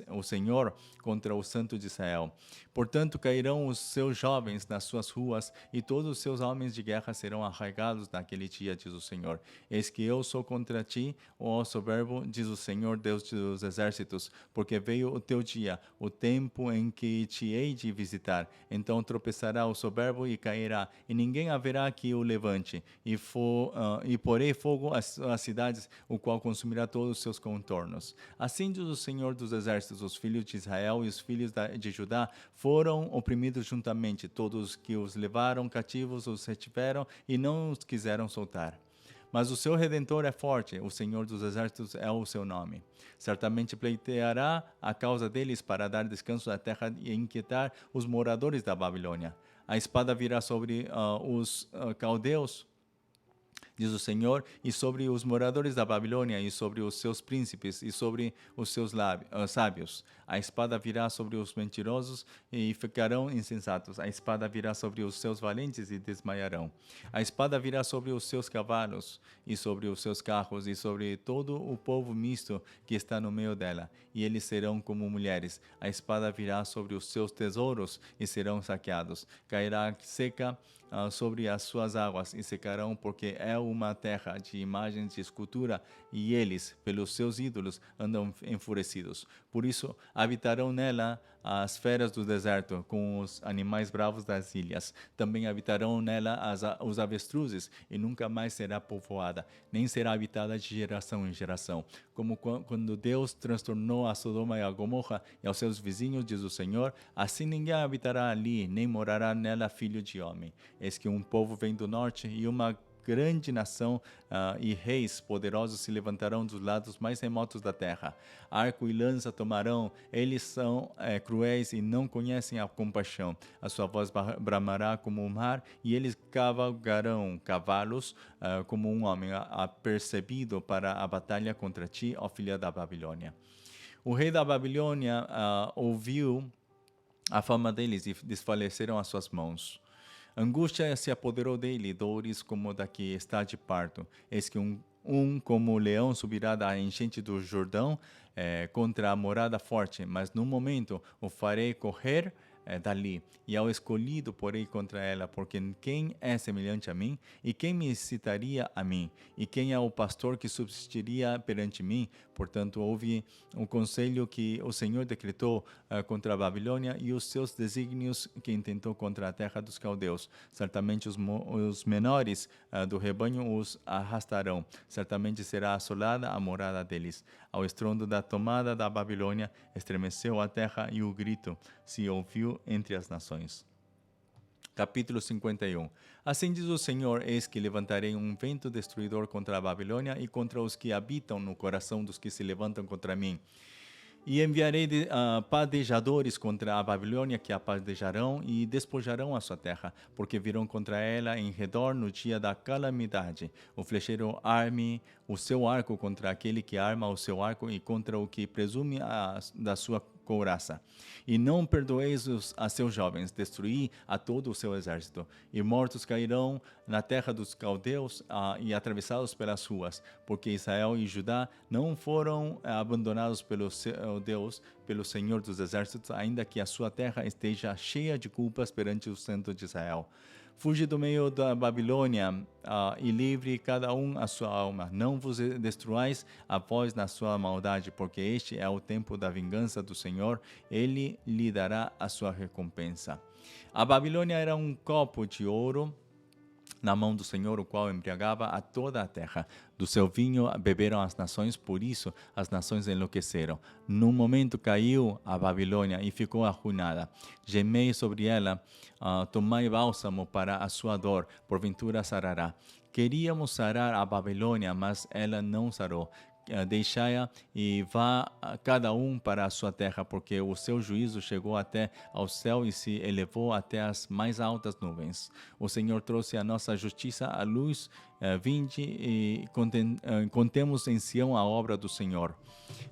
o Senhor, contra o Santo de Israel. Portanto, cairão os seus jovens nas suas ruas, e todos os seus homens de guerra serão arraigados naquele dia, diz o Senhor. Eis que eu sou contra ti, ó soberbo, diz o Senhor, Deus dos exércitos, porque veio o teu dia, o tempo em que te hei de visitar. Então tropeçará o soberbo e cairá, e ninguém haverá que o levante, e porei fogo às cidades, o qual consumirá todos os seus contornos. Assim diz o Senhor dos exércitos: os filhos de Israel e os filhos de Judá foram oprimidos juntamente, todos que os levaram cativos os retiveram e não os quiseram soltar. Mas o seu Redentor é forte, o Senhor dos Exércitos é o seu nome. Certamente pleiteará a causa deles para dar descanso à terra e inquietar os moradores da Babilônia. A espada virá sobre os caldeus, diz o Senhor, e sobre os moradores da Babilônia, e sobre os seus príncipes, e sobre os seus sábios. A espada virá sobre os mentirosos, e ficarão insensatos. A espada virá sobre os seus valentes, e desmaiarão. A espada virá sobre os seus cavalos, e sobre os seus carros, e sobre todo o povo misto que está no meio dela. E eles serão como mulheres. A espada virá sobre os seus tesouros, e serão saqueados. Cairá seca sobre as suas águas, e secarão, porque é uma terra de imagens de escultura, e eles, pelos seus ídolos, andam enfurecidos. Por isso, habitarão nela as feras do deserto, com os animais bravos das ilhas. Também habitarão nela os avestruzes, e nunca mais será povoada, nem será habitada de geração em geração. Como quando Deus transtornou a Sodoma e a Gomorra e aos seus vizinhos, diz o Senhor, assim ninguém habitará ali, nem morará nela filho de homem. Eis que um povo vem do norte, e uma grande nação e reis poderosos se levantarão dos lados mais remotos da terra. Arco e lança tomarão, eles são cruéis e não conhecem a compaixão. A sua voz bramará como o mar, e eles cavalgarão cavalos como um homem apercebido para a batalha contra ti, ó filha da Babilônia. O rei da Babilônia ouviu a fama deles e desfaleceram as suas mãos. Angústia se apoderou dele, dores como da que está de parto. Eis que como leão subirá da enchente do Jordão contra a morada forte, mas no momento o farei correr dali, e ao escolhido porei contra ela, porque quem é semelhante a mim, e quem me citaria a mim, e quem é o pastor que subsistiria perante mim? Portanto, houve um conselho que o Senhor decretou contra a Babilônia e os seus desígnios que intentou contra a terra dos caldeus. Certamente os menores do rebanho os arrastarão, certamente será assolada a morada deles. Ao estrondo da tomada da Babilônia, estremeceu a terra e o grito se ouviu entre as nações. Capítulo 51. Assim diz o Senhor: eis que levantarei um vento destruidor contra a Babilônia e contra os que habitam no coração dos que se levantam contra mim. E enviarei padejadores contra a Babilônia, que a padejarão e despojarão a sua terra, porque virão contra ela em redor no dia da calamidade. O flecheiro arme o seu arco contra aquele que arma o seu arco e contra o que presume da sua couraça. E não perdoeis a seus jovens, destruí a todo o seu exército. E mortos cairão na terra dos caldeus e atravessados pelas ruas, porque Israel e Judá não foram abandonados pelo seu Deus, pelo Senhor dos exércitos, ainda que a sua terra esteja cheia de culpas perante o Santo de Israel. Fuge do meio da Babilônia e livre cada um a sua alma. Não vos destruais a vós na sua maldade, porque este é o tempo da vingança do Senhor. Ele lhe dará a sua recompensa. A Babilônia era um copo de ouro na mão do Senhor, o qual embriagava a toda a terra. Do seu vinho beberam as nações, por isso as nações enlouqueceram. Num momento caiu a Babilônia e ficou arruinada. Gemei sobre ela, tomai bálsamo para a sua dor, porventura sarará. Queríamos sarar a Babilônia, mas ela não sarou. Deixai-a e vá cada um para a sua terra, porque o seu juízo chegou até ao céu e se elevou até as mais altas nuvens. O Senhor trouxe a nossa justiça à luz. Vinde e contemos em Sião a obra do Senhor,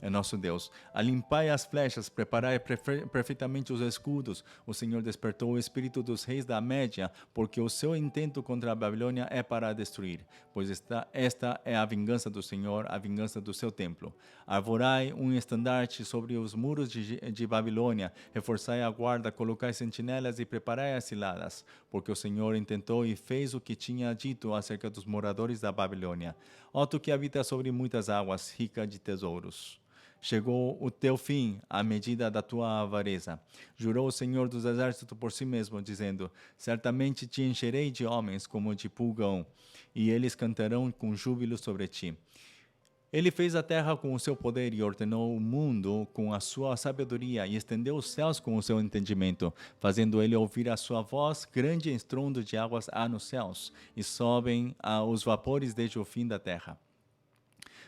nosso Deus. Alimpai as flechas, preparai perfeitamente os escudos. O Senhor despertou o espírito dos reis da Média, porque o seu intento contra a Babilônia é para destruir. Pois esta é a vingança do Senhor, a vingança do seu templo. Arvorai um estandarte sobre os muros de Babilônia, reforçai a guarda, colocai sentinelas e preparai as ciladas, porque o Senhor intentou e fez o que tinha dito acerca dos moradores da Babilônia. Ó tu que habita sobre muitas águas, rica de tesouros. Chegou o teu fim, à medida da tua avareza. Jurou o Senhor dos exércitos por si mesmo, dizendo: certamente te encherei de homens como de pulgão, e eles cantarão com júbilo sobre ti. Ele fez a terra com o seu poder e ordenou o mundo com a sua sabedoria e estendeu os céus com o seu entendimento, fazendo ele ouvir a sua voz. Grande estrondo de águas há nos céus, e sobem os vapores desde o fim da terra.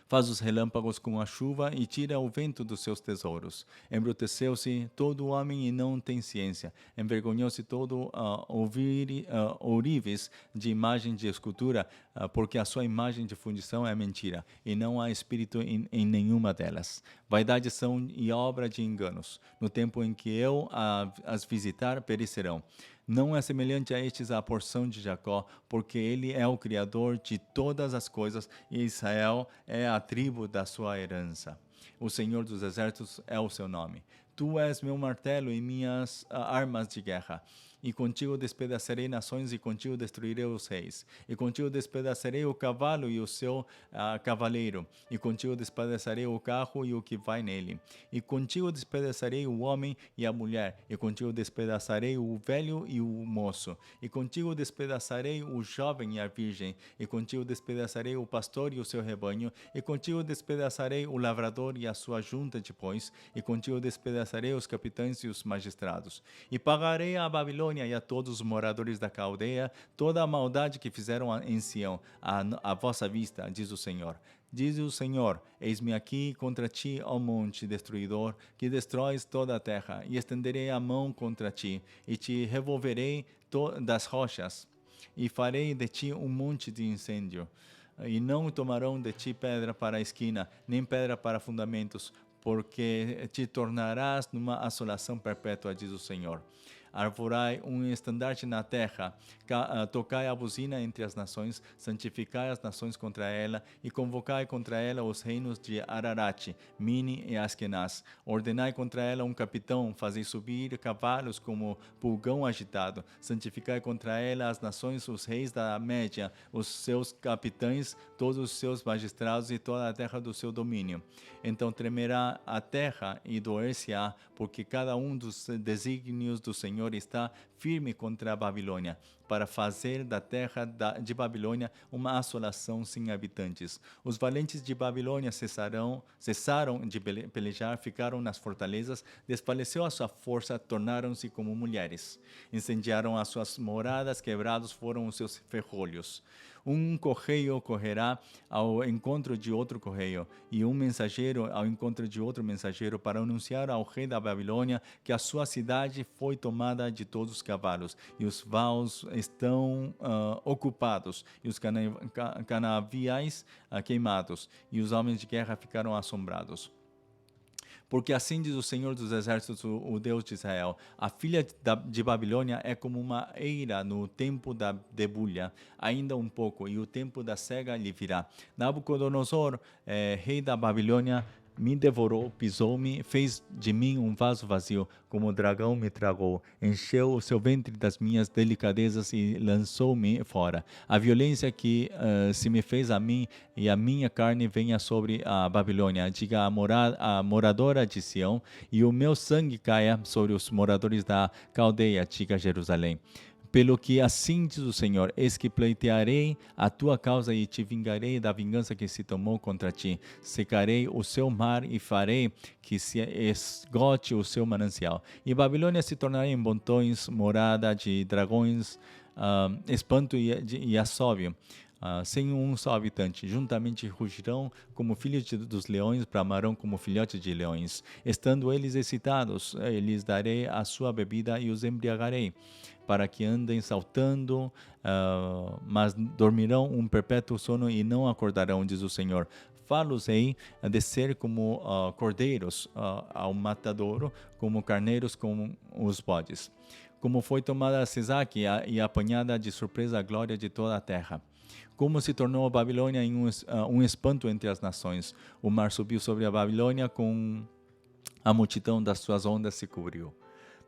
Faz os relâmpagos com a chuva e tira o vento dos seus tesouros. Embruteceu-se todo homem e não tem ciência. Envergonhou-se todo ourives de imagem de escultura, porque a sua imagem de fundição é mentira, e não há espírito em nenhuma delas. Vaidades são e obra de enganos. No tempo em que eu as visitar, perecerão. Não é semelhante a estes a porção de Jacó, porque ele é o Criador de todas as coisas, e Israel é a tribo da sua herança. O Senhor dos exércitos é o seu nome. Tu és meu martelo e minhas armas de guerra. E contigo despedaçarei nações, e contigo destruirei os reis. E contigo despedaçarei o cavalo e o seu cavaleiro. E contigo despedaçarei o carro e o que vai nele. E contigo despedaçarei o homem e a mulher. E contigo despedaçarei o velho e o moço. E contigo despedaçarei o jovem e a virgem. E contigo despedaçarei o pastor e o seu rebanho. E contigo despedaçarei o lavrador e a sua junta depois. E contigo despedaçarei os capitães e os magistrados. E pagarei a Babilônia e a todos os moradores da Caldeia toda a maldade que fizeram em Sião, à vossa vista, diz o Senhor. Diz o Senhor: eis-me aqui contra ti, ó monte destruidor, que destróis toda a terra, e estenderei a mão contra ti, e te revolverei das rochas, e farei de ti um monte de incêndio. E não tomarão de ti pedra para a esquina, nem pedra para fundamentos, porque te tornarás numa assolação perpétua, diz o Senhor. Arvorai um estandarte na terra, tocai a buzina entre as nações, santificai as nações contra ela, e convocai contra ela os reinos de Ararat, Mini e Askenaz. Ordenai contra ela um capitão, fazei subir cavalos como pulgão agitado. Santificai contra ela as nações, os reis da Média, os seus capitães, todos os seus magistrados e toda a terra do seu domínio. Então tremerá a terra e doer-se-á, porque cada um dos desígnios do Senhor está firme contra a Babilônia, para fazer da terra de Babilônia uma assolação sem habitantes. Os valentes de Babilônia cessaram de pelejar, ficaram nas fortalezas, desfaleceu a sua força, tornaram-se como mulheres. Incendiaram as suas moradas, quebrados foram os seus ferrolhos. Um correio correrá ao encontro de outro correio, e um mensageiro ao encontro de outro mensageiro, para anunciar ao rei da Babilônia que a sua cidade foi tomada de todos os cavalos, e os vaus estão ocupados, e os canaviais queimados, e os homens de guerra ficaram assombrados. Porque assim diz o Senhor dos Exércitos, o Deus de Israel: a filha de Babilônia é como uma eira no tempo da debulha, ainda um pouco, e o tempo da cega lhe virá. Nabucodonosor, rei da Babilônia, me devorou, pisou-me, fez de mim um vaso vazio, como o dragão me tragou, encheu o seu ventre das minhas delicadezas e lançou-me fora. A violência que se me fez a mim e a minha carne venha sobre a Babilônia, diga a moradora de Sião, e o meu sangue caia sobre os moradores da Caldeia, diga Jerusalém. Pelo que assim diz o Senhor: eis que pleitearei a tua causa e te vingarei da vingança que se tomou contra ti. Secarei o seu mar e farei que se esgote o seu manancial. E Babilônia se tornará em montões, morada de dragões, espanto e assóvio. Sem um só habitante, juntamente rugirão como filhos dos leões, bramarão como filhotes de leões. Estando eles excitados, lhes darei a sua bebida e os embriagarei, para que andem saltando, mas dormirão um perpétuo sono e não acordarão, diz o Senhor. Fá-los-ei a descer como cordeiros ao matadouro, como carneiros com os bodes. Como foi tomada a Sisaque e apanhada de surpresa a glória de toda a terra. Como se tornou a Babilônia em um espanto entre as nações. O mar subiu sobre a Babilônia, com a multidão das suas ondas se cobriu.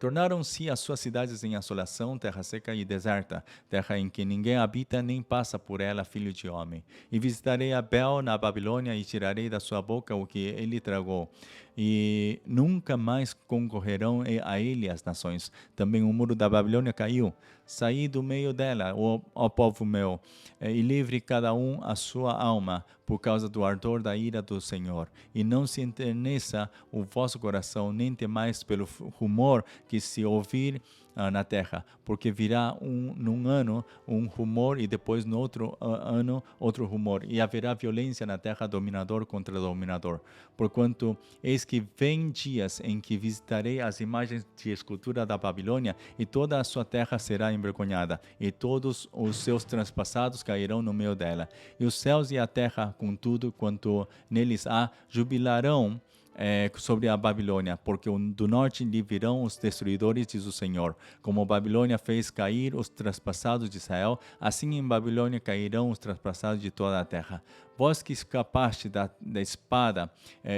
Tornaram-se as suas cidades em assolação, terra seca e deserta, terra em que ninguém habita nem passa por ela, filho de homem. E visitarei Abel na Babilônia e tirarei da sua boca o que ele tragou. E nunca mais concorrerão a ele as nações. Também o muro da Babilônia caiu. Saí do meio dela, ó povo meu, e livre cada um a sua alma, por causa do ardor da ira do Senhor. E não se enterneça o vosso coração, nem temais pelo rumor que se ouvir na terra, porque virá num ano um rumor e depois no outro ano outro rumor, e haverá violência na terra, dominador contra dominador. Porquanto eis que vem dias em que visitarei as imagens de escultura da Babilônia, e toda a sua terra será envergonhada, e todos os seus transpassados cairão no meio dela. E os céus e a terra, com tudo quanto neles há, jubilarão sobre a Babilônia, porque do norte lhe virão os destruidores, diz o Senhor. Como a Babilônia fez cair os traspassados de Israel, assim em Babilônia cairão os traspassados de toda a terra. Vós que escapaste da espada,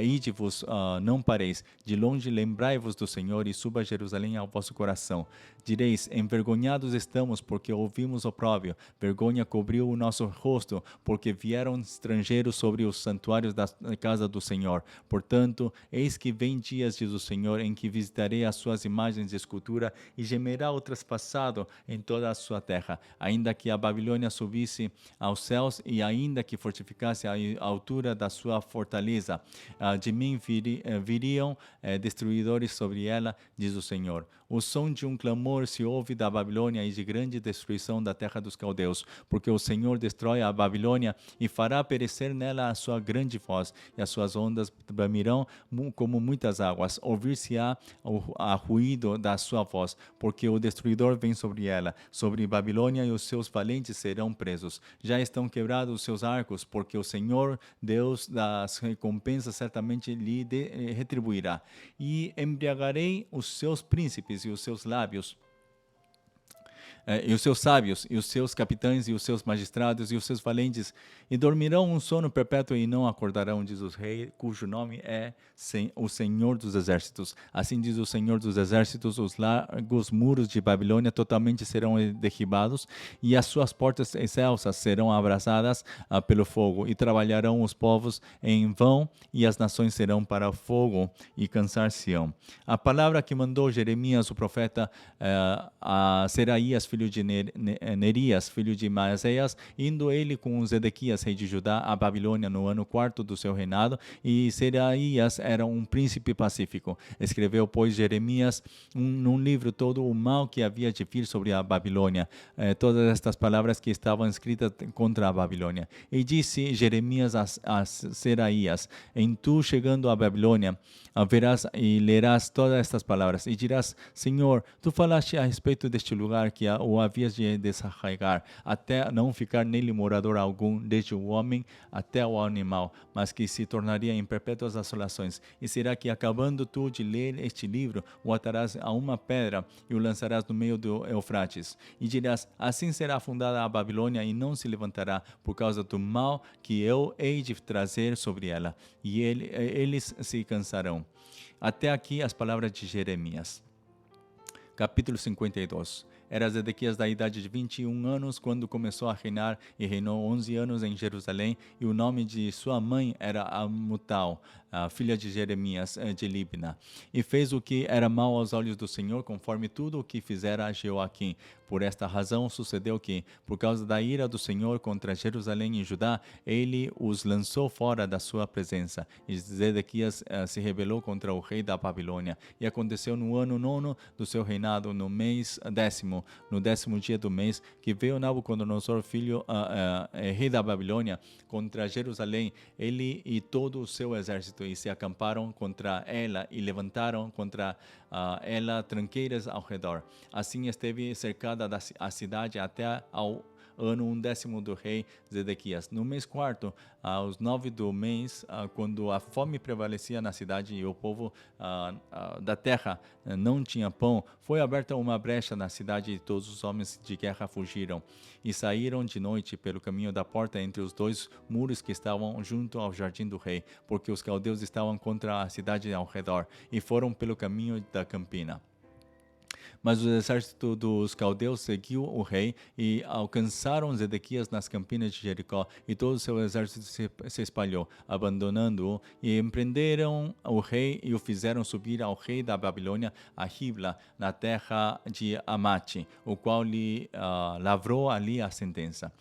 ide-vos, não pareis. De longe lembrai-vos do Senhor, e suba Jerusalém ao vosso coração. Direis: envergonhados estamos, porque ouvimos opróbrio. Vergonha cobriu o nosso rosto, porque vieram estrangeiros sobre os santuários da casa do Senhor. Portanto, eis que vem dias, diz o Senhor, em que visitarei as suas imagens de escultura, e gemerá o traspassado em toda a sua terra. Ainda que a Babilônia subisse aos céus, e ainda que fortificasse a altura da sua fortaleza, de mim viriam destruidores sobre ela, diz o Senhor. O som de um clamor se ouve da Babilônia e de grande destruição da terra dos caldeus, porque o Senhor destrói a Babilônia e fará perecer nela a sua grande voz, e as suas ondas bramirão como muitas águas. Ouvir-se-á a ruído da sua voz, porque o destruidor vem sobre ela, sobre Babilônia, e os seus valentes serão presos. Já estão quebrados os seus arcos, porque o Senhor, Deus das recompensas, certamente lhe retribuirá. E embriagarei os seus príncipes e os seus lábios, e os seus sábios, e os seus capitães, e os seus magistrados, e os seus valentes, e dormirão um sono perpétuo e não acordarão, diz o rei, cujo nome é o Senhor dos Exércitos. Assim diz o Senhor dos Exércitos: os largos muros de Babilônia totalmente serão derribados, e as suas portas excelsas serão abrasadas pelo fogo, e trabalharão os povos em vão, e as nações serão para o fogo, e cansar-se-ão. A palavra que mandou Jeremias, o profeta, a Seraías, filho de Nerias, filho de Maaseias, indo ele com Zedequias, rei de Judá, a Babilônia no ano 4º do seu reinado, e Seraías era um príncipe pacífico. Escreveu, pois, Jeremias num livro todo o mal que havia de vir sobre a Babilônia, todas estas palavras que estavam escritas contra a Babilônia. E disse Jeremias a Seraías: em tu chegando à Babilônia, verás e lerás todas estas palavras, e dirás: Senhor, tu falaste a respeito deste lugar que o havias de desarraigar, até não ficar nele morador algum, desde o homem até o animal, mas que se tornaria em perpétuas assolações. E será que, acabando tu de ler este livro, o atarás a uma pedra e o lançarás no meio do Eufrates. E dirás: assim será fundada a Babilônia e não se levantará, por causa do mal que eu hei de trazer sobre ela. E eles se cansarão. Até aqui as palavras de Jeremias. Capítulo 52. Era Zedequias da idade de 21 anos quando começou a reinar, e reinou 11 anos em Jerusalém, e o nome de sua mãe era Amutal, a filha de Jeremias de Libna. E fez o que era mal aos olhos do Senhor, conforme tudo o que fizera Jeoaquim. Por esta razão sucedeu que, por causa da ira do Senhor contra Jerusalém e Judá, ele os lançou fora da sua presença. E Zedequias se rebelou contra o rei da Babilônia. E aconteceu no ano 9º do seu reinado, no mês 10º, no 10º dia do mês, que veio Nabucodonosor, rei da Babilônia, contra Jerusalém, ele e todo o seu exército, e se acamparam contra ela, e levantaram contra ela tranqueiras ao redor. Assim esteve cercada a cidade até ao ano 10º do rei Zedequias. No mês 4º, aos 9 do mês, quando a fome prevalecia na cidade e o povo da terra não tinha pão, foi aberta uma brecha na cidade, e todos os homens de guerra fugiram e saíram de noite pelo caminho da porta entre os dois muros que estavam junto ao jardim do rei, porque os caldeus estavam contra a cidade ao redor, e foram pelo caminho da campina. Mas o exército dos caldeus seguiu o rei, e alcançaram Zedequias nas campinas de Jericó, e todo o seu exército se espalhou, abandonando-o, e empreenderam o rei e o fizeram subir ao rei da Babilônia a Ribla, na terra de Amate, o qual lhe lavrou ali a sentença.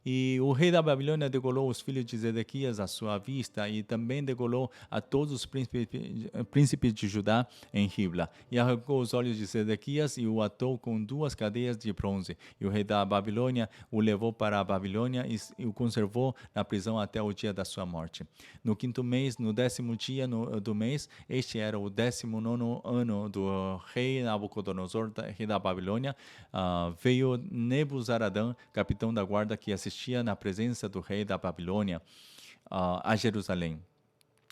E o rei da Babilônia degolou os filhos de Zedequias à sua vista, e também degolou a todos os príncipes de Judá em Ribla, e arrancou os olhos de Zedequias e o atou com 2 cadeias de bronze. E o rei da Babilônia o levou para a Babilônia e o conservou na prisão até o dia da sua morte. No 5º mês, no 10º dia do mês, este era o 19º ano do rei Nabucodonosor, rei da Babilônia, veio Nebuzaradã, capitão da guarda, que assistia na presença do rei da Babilônia a Jerusalém,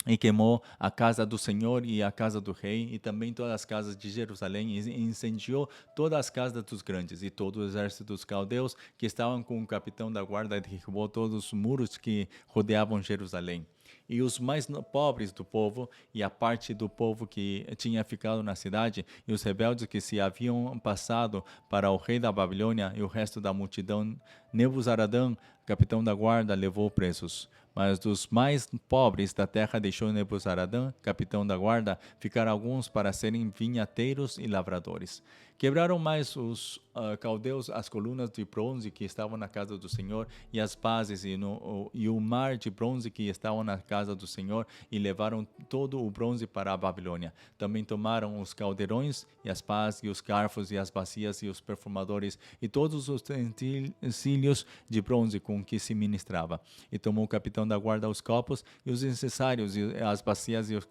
e queimou a casa do Senhor e a casa do rei, e também todas as casas de Jerusalém, e incendiou todas as casas dos grandes, e todo o exército dos caldeus que estavam com o capitão da guarda derrubou todos os muros que rodeavam Jerusalém. E os mais pobres do povo, e a parte do povo que tinha ficado na cidade, e os rebeldes que se haviam passado para o rei da Babilônia, e o resto da multidão, Nebuzaradã, capitão da guarda, levou presos. Mas dos mais pobres da terra deixou Nebuzaradã, capitão da guarda, ficar alguns para serem vinhateiros e lavradores. Quebraram mais os caldeus as colunas de bronze que estavam na casa do Senhor e as bases e o mar de bronze que estavam na casa do Senhor e levaram todo o bronze para a Babilônia. Também tomaram os caldeirões e as pás e os garfos e as bacias e os perfumadores e todos os utensílios de bronze com que se ministrava. E tomou o capitão da guarda os copos e os incensários e as bacias e os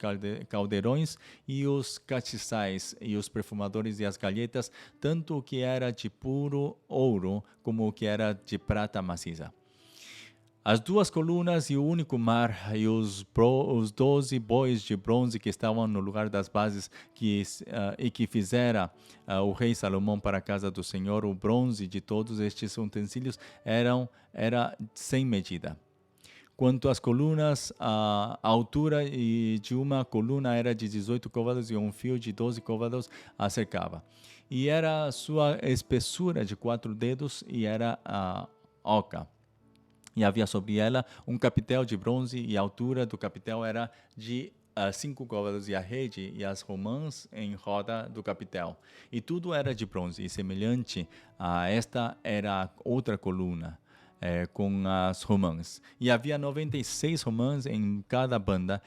caldeirões e os castiçais e os perfumadores e as galhetas, tanto o que era de puro ouro como o que era de prata maciça. As 2 colunas e o único mar e os 12 bois de bronze que estavam no lugar das bases e que fizera o rei Salomão para a casa do Senhor, o bronze de todos estes utensílios era sem medida. Quanto às colunas, a altura de uma coluna era de 18 côvados e um fio de 12 côvados a cercava. E era sua espessura de 4 dedos e era oca. E havia sobre ela um capitel de bronze e a altura do capitel era de 5 côvados e a rede e as romãs em roda do capitel. E tudo era de bronze e semelhante a esta era outra coluna. Com as romãs. E havia 96 romãs em cada banda.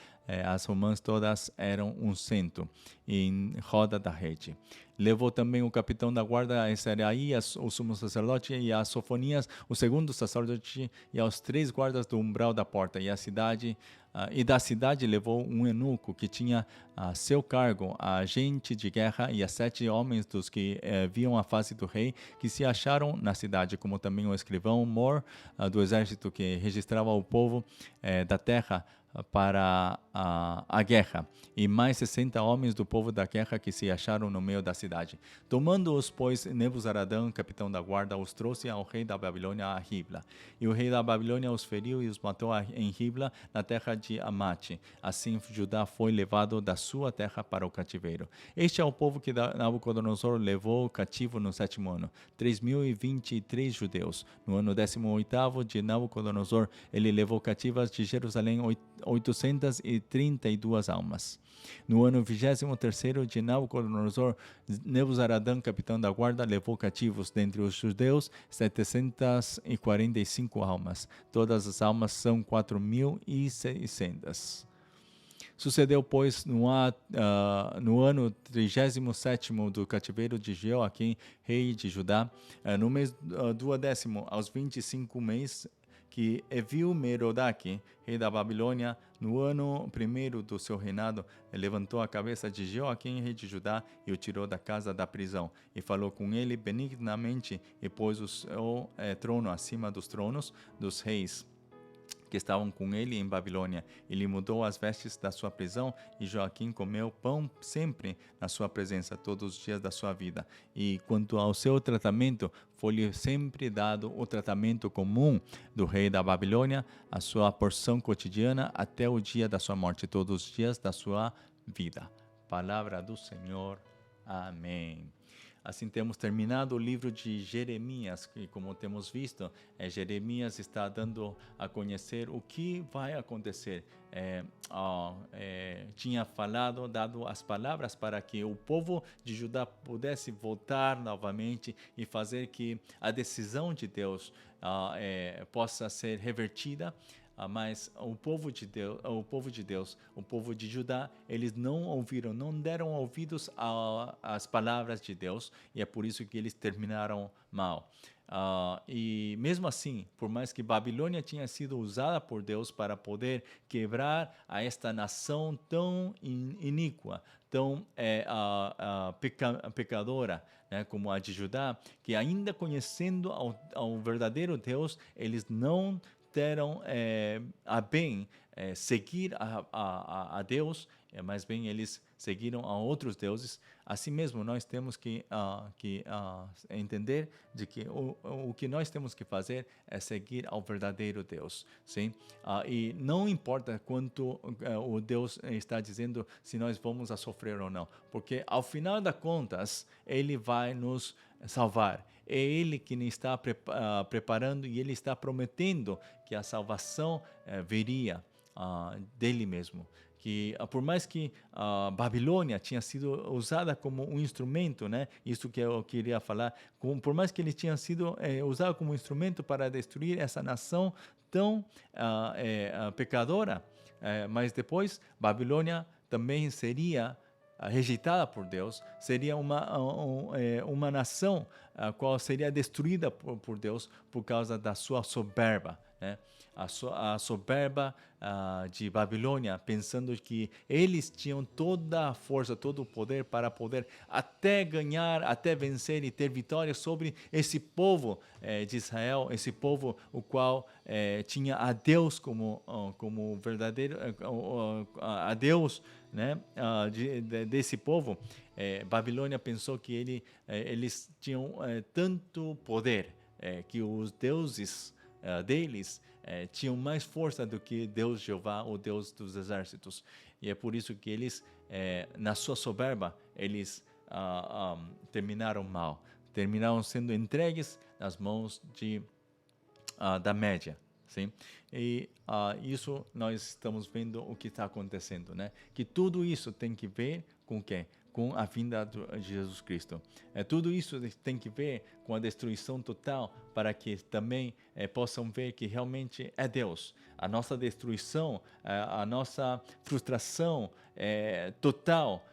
As romãs todas eram um cento em roda da rede. Levou também o capitão da guarda a Seraías, o sumo sacerdote, e a Sofonias, o segundo sacerdote, e aos 3 guardas do umbral da porta. E da cidade levou um eunuco que tinha a seu cargo a gente de guerra e a 7 homens dos que viam a face do rei, que se acharam na cidade, como também o escrivão Mor do exército que registrava o povo da terra para a guerra, e mais 60 homens do povo da guerra que se acharam no meio da cidade. Tomando-os, pois, Nebuzaradã, capitão da guarda, os trouxe ao rei da Babilônia a Ribla. E o rei da Babilônia os feriu e os matou em Ribla, na terra de Amate. Assim Judá foi levado da sua terra para o cativeiro. Este é o povo que Nabucodonosor levou cativo no 7º ano, 3.023 judeus. No ano 18º de Nabucodonosor, ele levou cativas de Jerusalém 832 almas. No ano 23º de Nabucodonosor, Nebuzaradã, capitão da guarda, levou cativos dentre os judeus 745 almas. Todas as almas são 4.600. Sucedeu, pois, no ano 37º do cativeiro de Jeoaquim, rei de Judá, no mês 12º, aos 25 meses, que Evil-Merodach, rei da Babilônia, no ano 1º do seu reinado, levantou a cabeça de Jeoaquim, rei de Judá, e o tirou da casa da prisão, e falou com ele benignamente, e pôs o seu trono acima dos tronos dos reis que estavam com ele em Babilônia. Ele mudou as vestes da sua prisão, e Joaquim comeu pão sempre na sua presença, todos os dias da sua vida. E quanto ao seu tratamento, foi-lhe sempre dado o tratamento comum do rei da Babilônia, a sua porção cotidiana, até o dia da sua morte, todos os dias da sua vida. Palavra do Senhor. Amém. Assim temos terminado o livro de Jeremias, que, como temos visto, Jeremias está dando a conhecer o que vai acontecer. Tinha dado as palavras para que o povo de Judá pudesse voltar novamente e fazer que a decisão de Deus possa ser revertida. Mas o povo de Deus, o povo de Judá, eles não ouviram, não deram ouvidos às palavras de Deus, e é por isso que eles terminaram mal. E mesmo assim, por mais que Babilônia tinha sido usada por Deus para poder quebrar a esta nação tão iníqua, tão pecadora, né, como a de Judá, que ainda conhecendo ao verdadeiro Deus, eles não deram a bem seguir a Deus, mas bem eles seguiram a outros deuses. Assim mesmo, nós temos que entender de que o que nós temos que fazer é seguir ao verdadeiro Deus, sim? E não importa quanto o Deus está dizendo se nós vamos a sofrer ou não, porque ao final das contas, Ele vai nos salvar. É Ele que está preparando, e Ele está prometendo que a salvação viria dele mesmo, que por mais que a Babilônia tinha sido usada como um instrumento, né? Isso que eu queria falar, por mais que ele tinha sido usado como instrumento para destruir essa nação tão pecadora, mas depois Babilônia também seria rejeitada por Deus, seria uma nação a qual seria destruída por Deus por causa da sua soberba, né? A soberba de Babilônia, pensando que eles tinham toda a força, todo o poder para poder até ganhar, até vencer e ter vitória sobre esse povo de Israel, esse povo o qual tinha a Deus como verdadeiro, a Deus, né, desse povo. Babilônia pensou que eles tinham tanto poder que os deuses deles tinham mais força do que Deus Jeová, o Deus dos exércitos. E é por isso que eles, na sua soberba, eles terminaram mal. Terminaram sendo entregues nas mãos da Média. Sim? E isso nós estamos vendo o que está acontecendo, né? Que tudo isso tem que ver com o quê? Com a vinda de Jesus Cristo. Tudo isso tem que ver com a destruição total, para que também possam ver que realmente é Deus. A nossa destruição, a nossa frustração total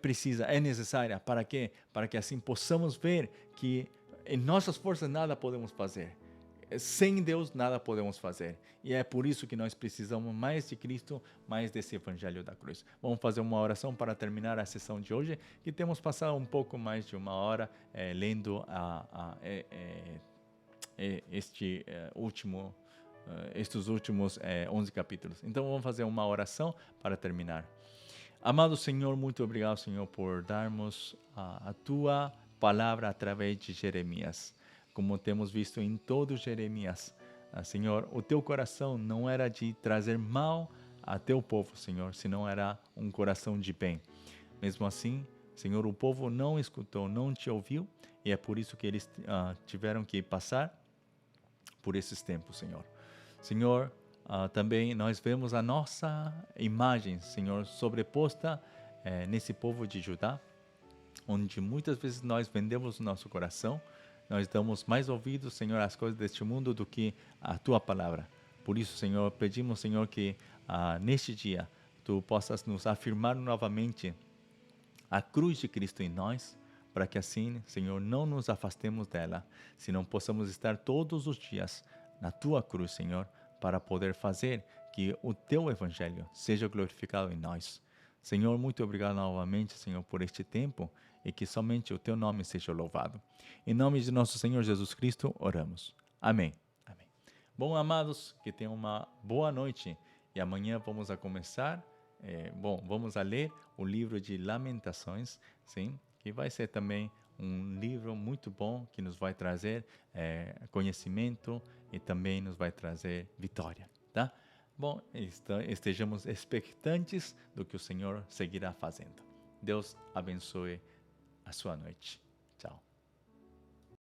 precisa, é necessária. Para quê? Para que assim possamos ver que em nossas forças nada podemos fazer. Sem Deus nada podemos fazer. E é por isso que nós precisamos mais de Cristo, mais desse Evangelho da Cruz. Vamos fazer uma oração para terminar a sessão de hoje, que temos passado um pouco mais de uma hora lendo estes últimos 11 capítulos. Então vamos fazer uma oração para terminar. Amado Senhor, muito obrigado, Senhor, por darmos a Tua palavra através de Jeremias. Como temos visto em todo Jeremias, Senhor, o Teu coração não era de trazer mal a Teu povo, Senhor, senão era um coração de bem. Mesmo assim, Senhor, o povo não escutou, não Te ouviu, e é por isso que eles tiveram que passar por esses tempos, Senhor. Senhor, também nós vemos a nossa imagem, Senhor, sobreposta nesse povo de Judá, onde muitas vezes nós vendemos o nosso coração, nós damos mais ouvidos, Senhor, às coisas deste mundo do que a Tua palavra. Por isso, Senhor, pedimos, Senhor, que neste dia Tu possas nos afirmar novamente a cruz de Cristo em nós, para que assim, Senhor, não nos afastemos dela, senão possamos estar todos os dias na Tua cruz, Senhor, para poder fazer que o Teu Evangelho seja glorificado em nós. Senhor, muito obrigado novamente, Senhor, por este tempo, e que somente o Teu nome seja louvado. Em nome de nosso Senhor Jesus Cristo, oramos. Amém. Amém. Bom, amados, que tenham uma boa noite. E amanhã vamos a começar, vamos a ler o livro de Lamentações, sim, que vai ser também um livro muito bom, que nos vai trazer conhecimento e também nos vai trazer vitória, tá? Bom, estejamos expectantes do que o Senhor seguirá fazendo. Deus abençoe a sua noite.